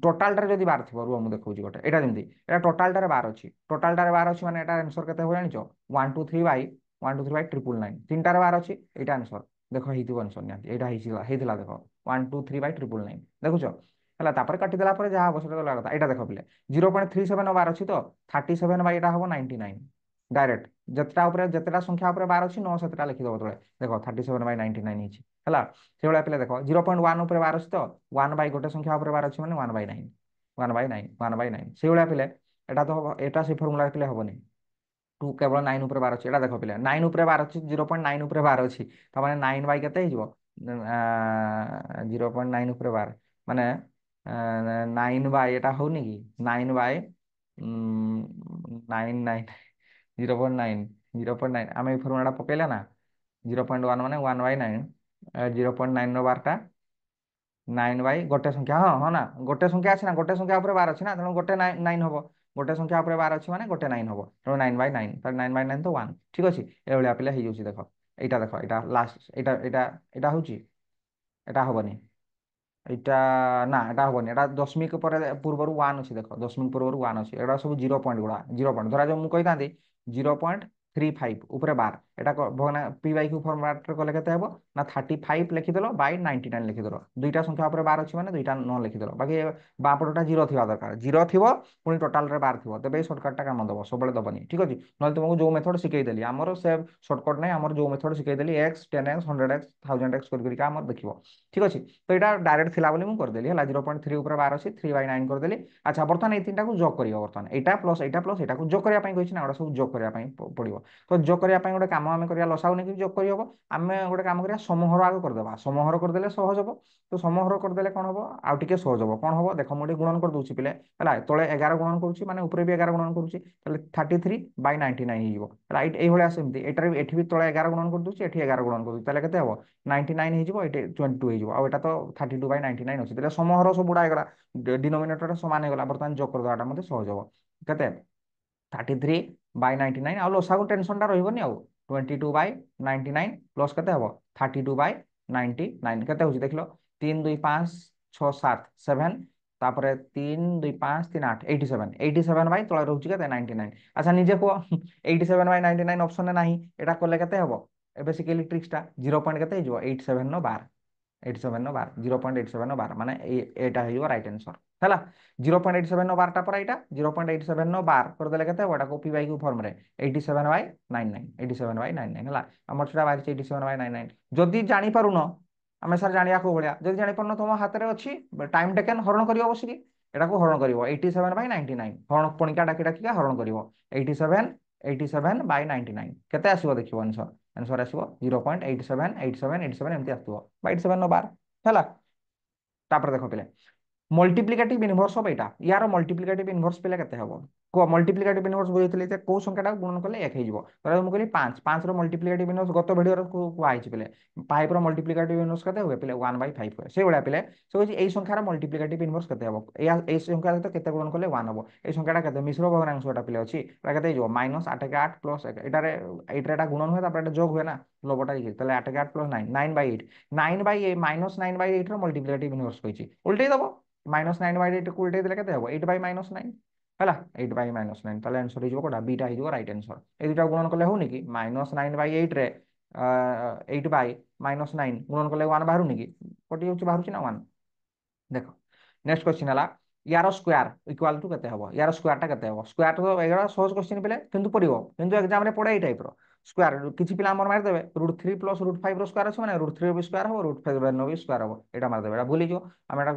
ଟୋଟାଲଟାରେ ଯଦି ବାର ଥିବ ରୁହ ମୁଁ ଦେଖଉଛି ଗୋଟେ ଏଇଟା ଯେମିତି ଏଇଟା ଟୋଟାଲଟାରେ ବାର ଅଛି ଟୋଟାଲଟାରେ ବାର ଅଛି ମାନେ ଏଟା ଆନ୍ସର କେତେ ହବ ଜାଣିଛ 123/123/999 ତିନିଟାରେ ବାର ଅଛି ଏଇଟା ଆନ୍ସର ଦେଖ ହେଇଥିବ ଆନ୍ସର ନିହାତି ଏଇଟା ହେଇଥିଲା ଦେଖ 123/999 ଦେଖୁଛ ହେଲା ତାପରେ କାଟିଦେଲା ପରେ ଯାହା ହବ ସେଟା ଅଲଗା କଥା ଏଇଟା ଦେଖ ପିଲେ 0.37 ବାର ଅଛି ତ 37 ବାଇ ଏଇଟା ହବ 99 डायरेक्ट जितेटा संख्या उपर बार अच्छी 9 से लिखिदेव तले देख 37/99 है से भाया पे देख 0.1 उपर बार अच्छी तो 1 गोटे संख्या उपर बार अच्छी मैंने 1/9 1/9 1/9 से भाया पे एटा तो हम एटा से फर्मुला पे हेनी 2 केवल 9 उपर बार अच्छी देख पे 9 उपर बार अच्छी 0.9 उपर बार अच्छी तो मैंने 9 बाई के 0.9 उपर बार माने 9 बाई एटा होनी कि 9 बाई 9 0.9 0.9 आम ये फर्मुला पकईला ना 0.1 माने 1/9 0.9 बारटा 9 बाई गोटे संख्या हाँ हाँ ना गोटे संख्या अच्छी ना गोटे संख्या उपर बार अच्छी ना तेणु गोटे 9 हम गोटे संख्या उपर बार अच्छी माने गोटे 9 हम तेणु 9/9 तो 9/9 तो 1 ठीक अच्छे ये भाया पे हो देख यहाँ देख यहाँ लास्ट यहाँ यहाँ यहाँ हूँ यहाँ हेनी এটা না এটা হবনি এটা দশমিক পরে পূর্বরু ওয়ান আছে দেখ দশমিক পূর্বরু ওয়ান আছে এটা সব জিরো পয়েন্ট গুড়া জিরো পয়েন্ট ধরা যাও মু কইতাନ୍ତି 0.35 উপরে বার এটা ভগ্না পি বাই কিউ ফর্মাটরে কলে কেতে হবো না 35 লিখিদেল বাই 99 লিখিদেল দুইটা সংখ্যা উপরে বার আছে মানে দুইটা ন লিখিদেল বাকি বাপটটা জিরো থিবা দরকার জিরো থিব পুনি টোটাল রে বার থিব তেবে এই শর্টকাটটা কাম দব সবলে দবনি ঠিক আছে নলে তোমাকে যে মেথড শিখাই দেলি আমার সে শর্টকট নাই আমার যে মেথড শিখাই দেলি x 10x 100x 1000x করি আমার দেখিব ঠিক আছে তো এটা ডাইরেক্ট थिला बोली मुझे करदेली है 0.3 ऊपर बार अच्छी 3/9 करदेली अच्छा बर्तमान ये तीन टाक जोग कर बर्तमान यहाँ प्लस यहाँ प्लस यहाँ जोग करने ना गोटे सब जोग करने पड़ो तो जोग करने गोटे कम आम कर लसाऊ नहीं जोग कर आम गोटे कम कर समूहर आगे करदे समूहर करदे सहज हम तो समूहर करदे कौन हम आउ टे सहज हम कौन हम देख मुझे गुणन कर दूसरी पे है तले 11 गुणन करुच्ची माने ऊपर भी 11 गुणन करुच्ची 33/99 हो सेमती एठी भी तले 11 गुणन कर दूसरी एठी 11 गुणन कर दूसरी केते हम 99 हो 22 हो आउ 32/99 अच्छी तेरे समूहर सब गुड़ा होगा डिनोमिनेटर सामान होगा बर्तमान जोग करदेटा मत सहज हम के 33/99 आउ लसा टेनसन टा रही आउ 22/99 प्लस के 32/99 के देख लो 3 2 5 6 7 7 तापर 3 2 5 3 8 87 बाई तले रोचे के 99 अच्छा निजे कह 87/99 ऑप्शन ना यहाँ कले के बेसिकली ट्रिक्सटा 0.87 बार 87 बार 0.87 बार माने एटा हो राइट आंसर है 0.87 बारटा पर यहाँ 0.87 बार करदे के कॉपी बाई क्यू फर्म 87/99 87/99 है आम छुआ बाहर 87/99 जदि जापारुन आम सार जाना को भाया जब जापार तुम हाथ में अच्छी टाइम टेकन हरण कर बसिकी यहाँ को हरण कर 87/99 हरण पणिका डाकी डाकिका हरण कर 87/99 केते आसो देखिए आंसर आंसर आसो 0.87 एमती आसो 87 बार है देख पे मल्टीप्लिकेटिव इनवर्स ऑफ एटा यार मल्टीप्लिकेटिव इनवर्स पे केते हबो को मल्टीप्लिकेटिव इनवर्स बुझैतले जे को संख्याटा गुणन करले 1 हेजिवो तरे हम कहली 5 5 रो मल्टीप्लिकेटिव इनवर्स गत वीडियो रो को आइछि पेले 5 रो मल्टीप्लिकेटिव इनवर्स केते होय पेले 1/5 होय से बडा पेले से होछि एई संख्यार मल्टीप्लिकेटिव इनवर्स केते हबो एई संख्या सहित केते गुणन करले 1 हबो एई संख्याटा केते मिश्र भग्नांशटा पेले अछि एटा केते हिजो -8 के 8 प्लस 1 एटारे एटा गुणन होय तापर एटा जोग होय ना लबटा लिखि तले 8 के 8 प्लस 9 9/8 9/8 -9/8 रो मल्टीप्लिकेटिव इनवर्स होइछि उल्टे दबो -9/8 को उल्टे देले केते हबो 8/-9 है 8/-9 ताले आंसर हो कोटा बीटा हो राइट आंसर ए दुटा गुणन कले होनी कि -9/8 रे 8/-9 गुणन कले 1 बाहरुनी कि कटि होछि बाहरुछि ना 1 देख नेक्स्ट क्वेश्चन है यार स्क्वायर इक्वाल टू केते हबो यार स्क्वायरटा केते हबो स्क्वायर तो एगरा सहज क्वेश्चन पेले किंतु पड़िबो किंतु एग्जाम रे पड़े ए टाइप रो स्क्वायर किछि पिला हमर मार देबे √3 + √5 रो स्क्वायर अछि माने √3 रो स्क्वायर हबो √5 रो भी स्क्वायर हबो एटा मार देबे एटा भूली जो हम एटा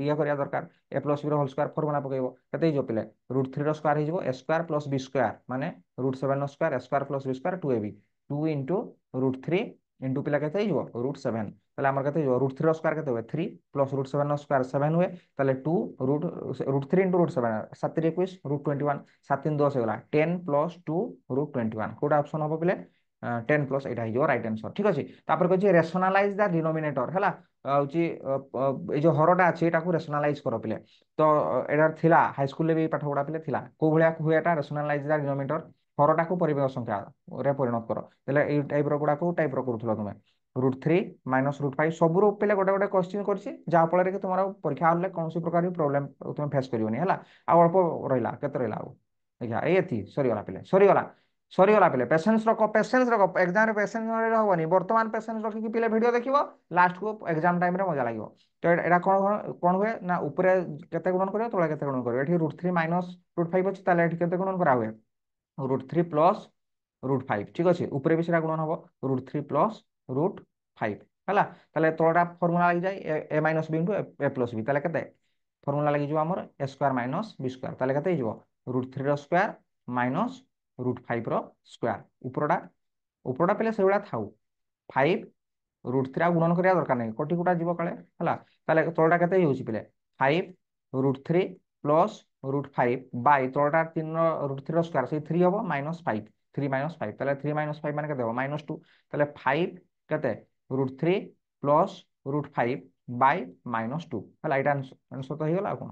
ये करिया दरकार a + b रो होल स्क्वायर फॉर्मूला पकेइबो केते जो पेले √3 रो स्क्वायर हिजबो a स्क्वायर + b स्क्वायर माने √7 रो square a square + b square 2ab 2 √3 into पिला केते हिजबो √7 তাহলে আমার কাছে √3 র স্কয়ার কত হবে 3 প্লাস √7 র স্কয়ার 7 हुए তাহলে 2 √3 * √7 7 * 21 √21 7 3 10 হলা 10 + 2 √21 কোটা অপশন হবে বলে 10 প্লস এটা হইjo রাইট आंसर ঠিক আছে তারপর কইছি রেশনালাইজ দা ডিনোমিনেটর হলা হচ্ছে এই যে হরটা আছে এটাকে রেশনালাইজ করো পিলে তো এটা থিলা হাই স্কুলে भी পাঠ পড়া পিলে থিলা কো ভলিয়া হুଏ এটা রেশনালাইজ দা ডিনোমিনেটর হরটাকে পরিমেয় সংখ্যা রে পরিণত করো তাহলে এই টাইপ র গুড়া কো টাইপ র করুথলো তুমি √3 - √5 सबुर पे गोटे गोटे क्वेश्चन करछि जहाँ फल कि तुम परीक्षा हल कौन प्रकार प्रोब्लेम तुम फेस करनी है अल्प रहा के रहा देखा ये सरीगला पे सरीगला पे पेसेंस रख एग्जाम पेसेंस हेनी बर्तमान पेसेंस रखिक पे भिड देख लास्ट को एग्जाम टाइम मजा लगे तो यहाँ कौन कौन हुए ना ऊपर के गुणन कर तले के गुणन कर √3 - √5 अच्छी गुणन करा हुए √3 ପ୍ଲସ୍ √5 ঠিক ଅଛି ଉପରେ ବି ସେଟା ଗୁଣନ ହବ √3 ପ୍ଲସ୍ √5 ହେଲା ତାହେଲେ ତଳଟା ଫର୍ମୁଲା ଲାଗିଯାଏ a minus b into a plus b ତାହେଲେ କେତେ ଫର୍ମୁଲା ଲାଗିଯିବ ଆମର a square minus b square ତାହେଲେ କେତେ ହେଇଯିବ √3 ର ସ୍କୋୟାର ମାଇନସ୍ √5 ର ସ୍କୋୟାର ଉପରଟା ପିଲେ ସେଇଭଳିଆ ଥାଉ 5 √3 ଆଉ ଗୁଣନ କରିବା ଦରକାର ନାହିଁ କୋଟି କୋଟା ଯିବ କାଳେ ହେଲା ତାହେଲେ ତଳଟା କେତେ ହେଇଯାଉଛି ପିଲେ 5 √3 ପ୍ଲସ୍ √5 ବାଇ ତଳଟା 3 √3 ର ସ୍କୋୟାର ସେଇ 3 ହବ -5 3 -5 ତାହେଲେ 3 -5 ମାନେ କେତେ ହବ -2 ତାହେଲେ 5 କେତେ √3 ପ୍ଲସ୍ √5 ବାଇ -2 ହେଲା ଏଇଟା ଆନ୍ସର ତ ହେଇଗଲା ଆଉ କଣ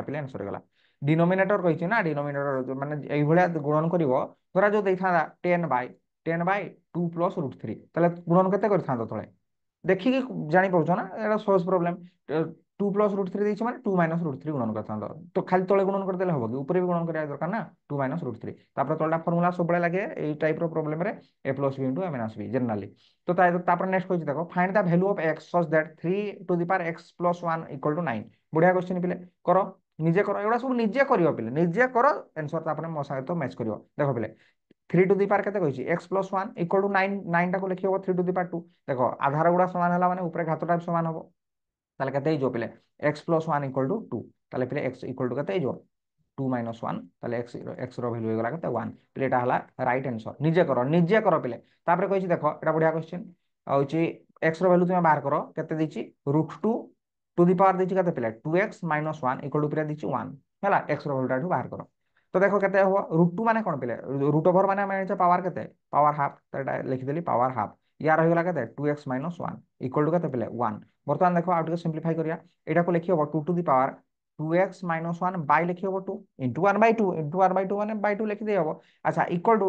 ପିଲେ ଆନ୍ସର ହେଇଗଲା ଡିନୋମିନେଟର କହିଛି ନା ଡିନୋମିନେଟର ମାନେ ଏଇଭଳିଆ ଗୁଣନ କରିବ ଧରା ଯୋଉ ଦେଇଥାନ୍ତା 10/2 ପ୍ଲସ୍ √3 ତାହେଲେ ଗୁଣନ କେତେ କରିଥାନ୍ତ ତଳେ ଦେଖିକି ଜାଣିପାରୁଛ ନା ଏଇଟା ସହଜ ପ୍ରୋବ୍ଲେମ 2 ପ୍ଲସ୍ √3 ଦେଇଛି ମାନେ 2 ମାଇନସ୍ √3 ଗୁଣନ କରିଥାନ୍ତ ତ ଖାଲି ତଳେ ଗୁଣନ କରିଦେଲେ ହବ କି ଉପରେ ବି ଗୁଣନ କରିବା ଦରକାର ନା 2 ମାଇନସ୍ √3 ତାପରେ ତଳଟା ଫର୍ମୁଲା ସବୁବେଳେ ଲାଗେ ଏଇ ଟାଇପ ର ପ୍ରୋବ୍ଲେମରେ a plus b into a minus b generally ତ ତାପରେ ନେକ୍ସଟ କହିଛି ଦେଖ find the value of x such that 3 x plus 1 equal to 9 ବଢିଆ କ୍ୱେଶ୍ଚିନ୍ ପିଲେ କର ନିଜେ କର ଏଗୁଡ଼ା ସବୁ ନିଜେ କରିବ ପିଲେ ନିଜେ କର ଆନ୍ସର ତାପରେ ମୋ ସହିତ ମ୍ୟାଚ୍ କରିବ ଦେଖ ପିଲେ 3 କେତେ କହିଛି x ପ୍ଲସ୍ 1 ଇକ୍ୱାଲ ଟୁ 9 9ଟାକୁ ଲେଖି ହବ 3 ଦେଖ ଆଧାର ଗୁଡ଼ା ସମାନ ହେଲା ମାନେ ଉପରେ ଘାତଟା ବି ସମାନ ହବ ତାହେଲେ କେତେ ହେଇଯିବ ପିଲେ x ପ୍ଲସ୍ 1 ଇକ୍ୱାଲ ଟୁ 2 ତାହେଲେ ପିଲେ x ଇକ୍ୱାଲ ଟୁ କେତେ ହେଇଯିବ 2 ମାଇନସ୍ 1 ତାହେଲେ x ର ଭ୍ୟାଲୁ ହେଇଗଲା କେତେ 1 ପିଲେ ଏଟା ହେଲା ରାଇଟ୍ ଆନ୍ସର ନିଜେ କର ପିଲେ ତାପରେ କହିଛି ଦେଖ ଏଟା ବଢିଆ क्वेश्चन ହଉଛି x ର ଭ୍ୟାଲୁ ତୁମେ ବାହାର କର କେତେ ଦେଇଛି √2 ଟୁ ଦି ପାୱାର ଦେଇଛି କେତେ ପିଲେ 2x ମାଇନସ୍ 1 ଇକ୍ୱାଲ ଟୁ ପିଲେ ଦେଇଛି 1 ହେଲା x ର ଭ୍ୟାଲୁଟା ଏଠୁ ବାହାର କର ତ ଦେଖ କେତେ ହବ √2 ମାନେ କଣ ପିଲେ ରୁଟ୍ ଓଭର ମାନେ ଆମେ ଜାଣିଛେ ପାୱାର କେତେ ପାୱାର ହାଫ ତ ଏଟା ଲିଖିଦେଲି ପାୱାର ହାଫ ইয়ার হয়ে গেল কেতে 2x মাইনস 1 ইকুয়াল টু কেতে পেলে 1 বর্তমান দেখো আর টিকে সিম্পলিফাই করিয়া এটাকে লিখি হবো 2 to the power 2x minus 1 by লিখি হবো 2 ইনটু 1 বাই 2 ইনটু 1 বাই 2 মানে বাই 2 লিখি দেই হবো আচ্ছা ইকুয়াল টু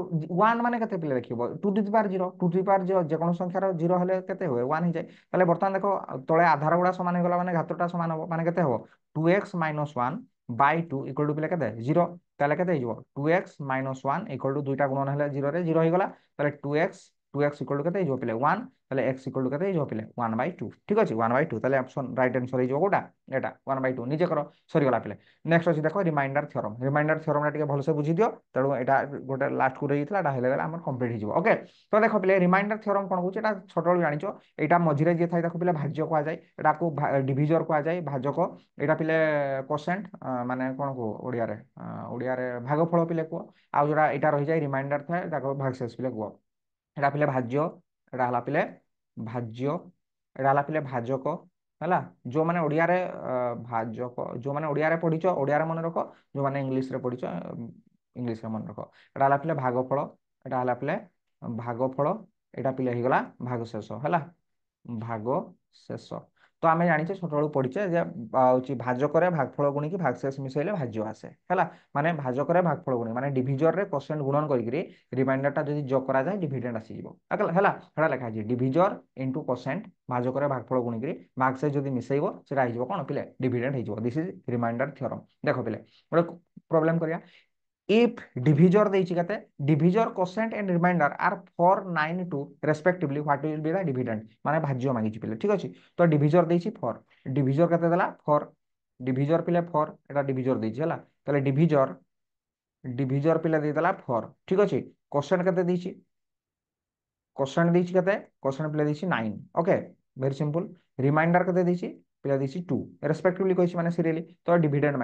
1 মানে কেতে পেলে লিখি হবো 2 to the power 0 2 to the পাওয়ার 0 যে কোনো সংখ্যার 0 হলে কেতে হয় 1 হয়ে যায় তাহলে বর্তমান দেখো তলে আধার গুড়া সমান হয়ে গেল মানে ঘাতটা সমান হবো মানে কেতে হবো 2x minus 1 by 2 equal to পেলে কেতে 0 তাহলে কেতে হয়ে যাব 2x মাইনস 1 ইকুয়াল টু দুইটা গুণন হলে 0 রে 0 হয়ে গলা তাহলে 2x ইকুয়াল টু কেতে হয়ে যাব পেলে 1 তাহলে x ইকুয়াল টু কেতে হয়ে যাব পেলে 1/2 ঠিক আছে 1/2 তাহলে অপশন রাইট आंसर হয়ে যাব কোটা এটা 1/2 নিজে করো সরি গলা পেলে নেক্সট আছে দেখো রিমাইন্ডার থিওরমটা টিকে ভালসে বুঝি দিও তেণু এটা গোটে লাস্ট কু রই গিয়েছিল এটা হেলে গেলে আমার কমপ্লিট হয়ে যাব ওকে তো দেখো পিলে রিমাইন্ডার থিওরম কোন কହୁଛି এটা ছোটবেଳୁ জানিছো এটা মঝিরে যে থাকে দেখো পিলে ভাজ্য কুয়া যায় এটাকু ডিভিজর কুয়া যায় ভাজক এটা পিলে কোসেন্ট মানে কোন কো ওড়িয়ারে ভাগফল পিলে কুଅ ଆଉ ଯୋଉଟା এটা রহি যায় রিমাইন্ডার থাকে তাকে ভাগশেষ পিলে কুଅ এটা পিলে ভাজ্য এটা হলা পিলে ଭାଜ୍ୟ ଏଟା ହେଲା ପିଲେ ଭାଜକ ହେଲା ଯୋଉମାନେ ଓଡିଆରେ ଭାଜକ ଯୋଉମାନେ ଓଡିଆରେ ପଢିଛ ଓଡିଆରେ ମନେ ରଖ ଯୋଉମାନେ ଇଂଲିଶରେ ପଢିଛ ଇଂଲିଶରେ ମନେ ରଖ ଏଟା ହେଲା ପିଲେ ଭାଗଫଳ ଏଟା ହେଲା ପିଲେ ଭାଗଫଳ ଏଟା ପିଲେ ହେଇଗଲା ଭାଗଶେଷ ହେଲା ଭାଗଶେଷ ତ ଆମେ ଜାଣିଛେ ଛୋଟବେଳୁ ପଢିଛେ ଯେ ହଉଛି ଭାଜକରେ ଭାଗଫଳ ଗୁଣିକି ଭାଗଶେଷ ମିଶେଇଲେ ଭାଜ୍ୟ ଆସେ ହେଲା ମାନେ ଭାଜକରେ ଭାଗଫଳ ଗୁଣି ମାନେ ଡିଭିଜରରେ କୋସେଣ୍ଟ ଗୁଣନ କରିକିରି ରିମାଇଣ୍ଡରଟା ଯଦି ଯୋଗ କରାଯାଏ ଡିଭିଡେଣ୍ଡ ଆସିଯିବ ହେଲା ସେଟା ଲେଖା ହେଇଛି ডিভিজর ইন্টু কোসেন্ট ভাজকরে ভাগফল গুণিকি ভাগশেষ যদি মিশাইব সেটা হয়ে কোণ পিলে ডিভিডেন্ড হয়ে দিস ইজ রিমাইন্ডার থিওরম দেখ পিলে গোটে প্রোবলেম করিয়া if divisor ଦେଇଛି କେତେ divisor quotient and remainder are 4 9 2 respectively what will be the dividend ମାନେ ଭାଜ୍ୟ ମାଗିଛି ପିଲେ ଠିକ ଅଛି ତ divisor ଦେଇଛି 4 divisor କେତେ ଦେଲା 4 divisor ପିଲେ 4 এটা divisor ଦେଇଛି ହେଲା ତାହେଲେ divisor ପିଲେ ଦେଇଦେଲା 4 ଠିକ ଅଛି quotient କେତେ ଦେଇଛି क्वेश्चन ଦେଇଛି କେତେ क्वेश्चन ପିଲା ଦେଇଛି 9 ଓକେ ଭେରି ସିମ୍ପଲ ରିମାଇଣ୍ଡର କେତେ ଦେଇଛି ପିଲା ଦେଇଛି 2 ରେସ୍ପେକ୍ଟିଭଲି କହିଛି ମାନେ ସିରିୟଲି ତ ଡିଭିଡେଣ୍ଡ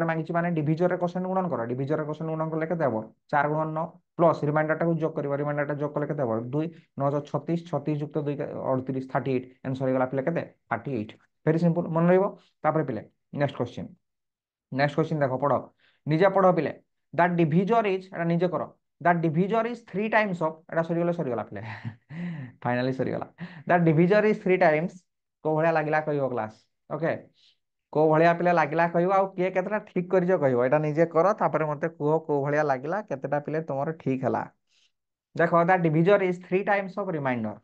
ମାଗିଛି ମାନେ ଡିଭିଜର ରେ क्वेश्चन ଗୁଣନ କର ଡିଭିଜର ରେ क्वेश्चन ଗୁଣନ କଲେ କେତେ ହେବ 4 ଗୁଣନ 9 ପ୍ଲସ ରିମାଇଣ୍ଡର ଟାକୁ ଯୋଗ କରିବ ରିମାଇଣ୍ଡର ଟା ଯୋଗ କଲେ କେତେ ହେବ 2 9 36 36 ଯୁକ୍ତ 2 38 38 आंसर ହେଇଗଲା ପିଲା କେତେ 38 ଭେରି ସିମ୍ପଲ ମନେ ରହିବ ତାପରେ ପିଲେ ନେକ୍ସଟ କ୍वेश्चन ଦେଖ ପଢ ନିଜେ ପଢ ପିଲେ that divisor is এটা ନିଜେ କର that divisor is 3 times of এটা ସରିଗଲା ପିଲେ फाइनाली ସରିଗଲା that divisor is 3 times କୋ ଭଳିଆ ଲାଗିଲା କହିବ କ୍ଲାସ ଓକେ କୋ ଭଳିଆ ପିଲା ଲାଗିଲା କହିବ ଆଉ କିଏ କେତେଟା ଠିକ କରିଛ କହିବ ଏଟା ନିଜେ କର ତାପରେ ମତେ କୁହ କୋ ଭଳିଆ ଲାଗିଲା କେତେଟା ପିଲେ ତମର ଠିକ ହେଲା ଦେଖ that divisor is 3 times of remainder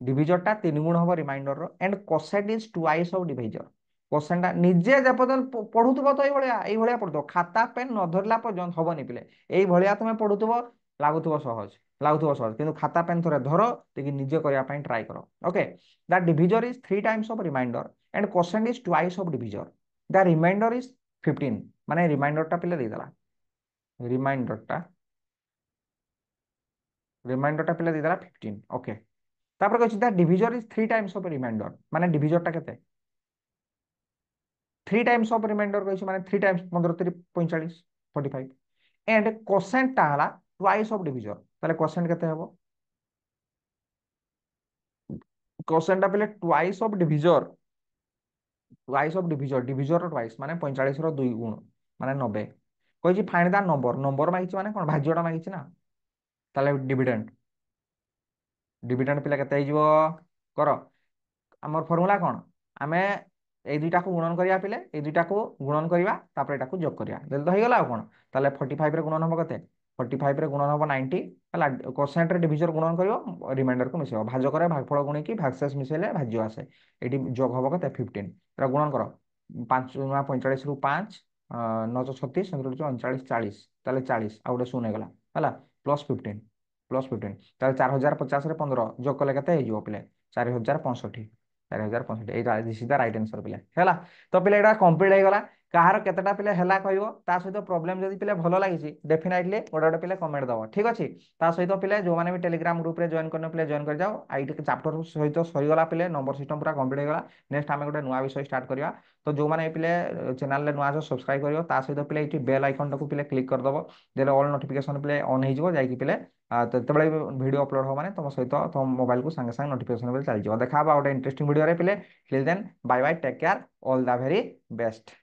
ডিভিজরটা 3 গুণ হব remainder and quotient is twice of divisor কোসেন্টটা নিজে যে পর্যন্ত পড়ুথিব তো এইভଳିଆ পড়ুথিব খাতা পেন ন ধরলা পর্যন্ত হবনি পিলে এইভଳିଆ তুমি পড়ুথিব লাগুথিব সহজ কিন্তু খাতা পেন থরে ধর দেখি নিজে করিয়া পাই ট্রাই কর okay that divisor is 3 times of remainder and quotient is twice of divisor the remainder is 15 মানে রিমাইন্ডরটা পিলে ଦେଇଦେଲା রিমাইন্ডরটা ରିମାଇଣ୍ଡରଟା ପିଲା ଦେଇଦେଲା 15 ଓକେ। ତାପରେ କହିଛି ଦ ଡିଭିଜର ଇଜ 3 ଟାଇମ୍ସ ଅଫ ରିମାଇଣ୍ଡର, ମାନେ ଡିଭିଜରଟା କେତେ 3 ଟାଇମ୍ସ ଅଫ ରିମାଇଣ୍ଡର କହିଛି, ମାନେ 3 ଟାଇମ୍ସ 15 3 45 45 ଏଣ୍ଡ କୋସେଣ୍ଟଟା ହେଲା ଟ୍ୱାଇସ୍ ଅଫ ଡିଭିଜର। ତାହେଲେ କୋସେଣ୍ଟ କେତେ ହେବ? କୋସେଣ୍ଟଟା ପିଲେ twice of divisor, twice of divisor, divisor twice ମାନେ 45 ର 2 ଗୁଣ ମାନେ 90। କହିଛି ଫାଇଣ୍ଡ ଦ ନମ୍ବର, ନମ୍ବର ମାଗିଛି ମାନେ କଣ ଭାଜ୍ୟଟା ମାଗିଛି ନା। ତାହେଲେ ଡିଭିଡେଣ୍ଡ, ଡିଭିଡେଣ୍ଡ ପିଲା କେତେ ହେଇଯିବ କର। ଆମର ଫର୍ମୁଲା କଣ, ଆମେ ଏଇ ଦୁଇଟାକୁ ଗୁଣନ କରିବା ପିଲେ, ଏଇ ଦୁଇଟାକୁ ଗୁଣନ କରିବା ତାପରେ ଏଟାକୁ ଯୋଗ କରିବା, ଯଦି ତ ହେଇଗଲା ଆଉ କଣ। ତାହେଲେ 45 ରେ ଗୁଣନ ହବ କେତେ, 45 ରେ ଗୁଣନ ହବ 90 ହେଲା। କୋସେଣ୍ଟ ରେ ଡିଭିଜର ଗୁଣନ କରିବ, ରିମାଇଣ୍ଡରକୁ ମିଶେଇବ, ଭାଜକରେ ଭାଗଫଳ ଗୁଣିକି ଭାଗଶେଷ ମିଶେଇଲେ ଭାଜ୍ୟ ଆସେ। ଏଠି ଯୋଗ ହବ କେତେ 15, ଏଟା ଗୁଣନ କର। 5 × 45 ରୁ 5 9 36 39 40, ତାହେଲେ 40 ଆଉ ଗୋଟେ ଶୂନ ହେଇଗଲା ହେଲା, +15 +15। ତାହେଲେ 4050 ରେ 15 ଯୋଗ କଲେ କେତେ ହେଇଯିବ ପିଲେ 4065, 4065। ଏଇଟା this is the right answer ପିଲେ ହେଲା। ତ ପିଲେ ଏଇଟା କମ୍ପ୍ଲିଟ୍ ହେଇଗଲା। କାହାର କେତେଟା ପିଲେ ହେଲା କହିବ, ତା ସହିତ ପ୍ରୋବ୍ଲେମ ଯଦି ପିଲେ ଭଲ ଲାଗିଛି ଡେଫିନାଇଟଲି ଗୋଟେ ଗୋଟେ ପିଲେ କମେଣ୍ଟ ଦବ, ଠିକ ଅଛି। ତା ସହିତ ପିଲେ ଯୋଉମାନେ ବି ଟେଲିଗ୍ରାମ ଗ୍ରୁପରେ ଜଏନ୍ କରିନ ପିଲେ ଜଏନ୍ କରିଯାଅ। ଆଇଟି ଚାପ୍ଟର ସହିତ ସରିଗଲା ପିଲେ, ନମ୍ବର ସିଷ୍ଟମ ପୁରା କମ୍ପ୍ଲିଟ୍ ହେଇଗଲା। ନେକ୍ସଟ ଆମେ ଗୋଟେ ନୂଆ ବିଷୟ ଷ୍ଟାର୍ଟ କରିବା। ତ ଯୋଉମାନେ ପିଲେ ଚ୍ୟାନେଲରେ ନୂଆ ଅଛ ସବସ୍କ୍ରାଇବ କରିବ, ତା ସହିତ ପିଲେ ଏଇଠି ବେଲ୍ ଆଇକନଟାକୁ ପିଲେ କ୍ଲିକ୍ କରିଦବ, ଦେଲେ ଅଲ୍ ନୋଟିଫିକେସନ ପିଲେ ଅନ୍ ହେଇଯିବ, ଯାଇକି ପିଲେ ଯେତେବେଳେ ଭିଡ଼ିଓ ଅପଲୋଡ଼ ହବ ମାନେ ତମ ସହିତ ତମ ମୋବାଇଲକୁ ସାଙ୍ଗେ ସାଙ୍ଗେ ନୋଟିଫିକେସନ ଚାଲିଯିବ। ଦେଖା ହବା ଗୋଟେ ଇଣ୍ଟରେଷ୍ଟିଂ ଭିଡ଼ିଓରେ ପିଲେ। Till then bye bye, take care, all the very best.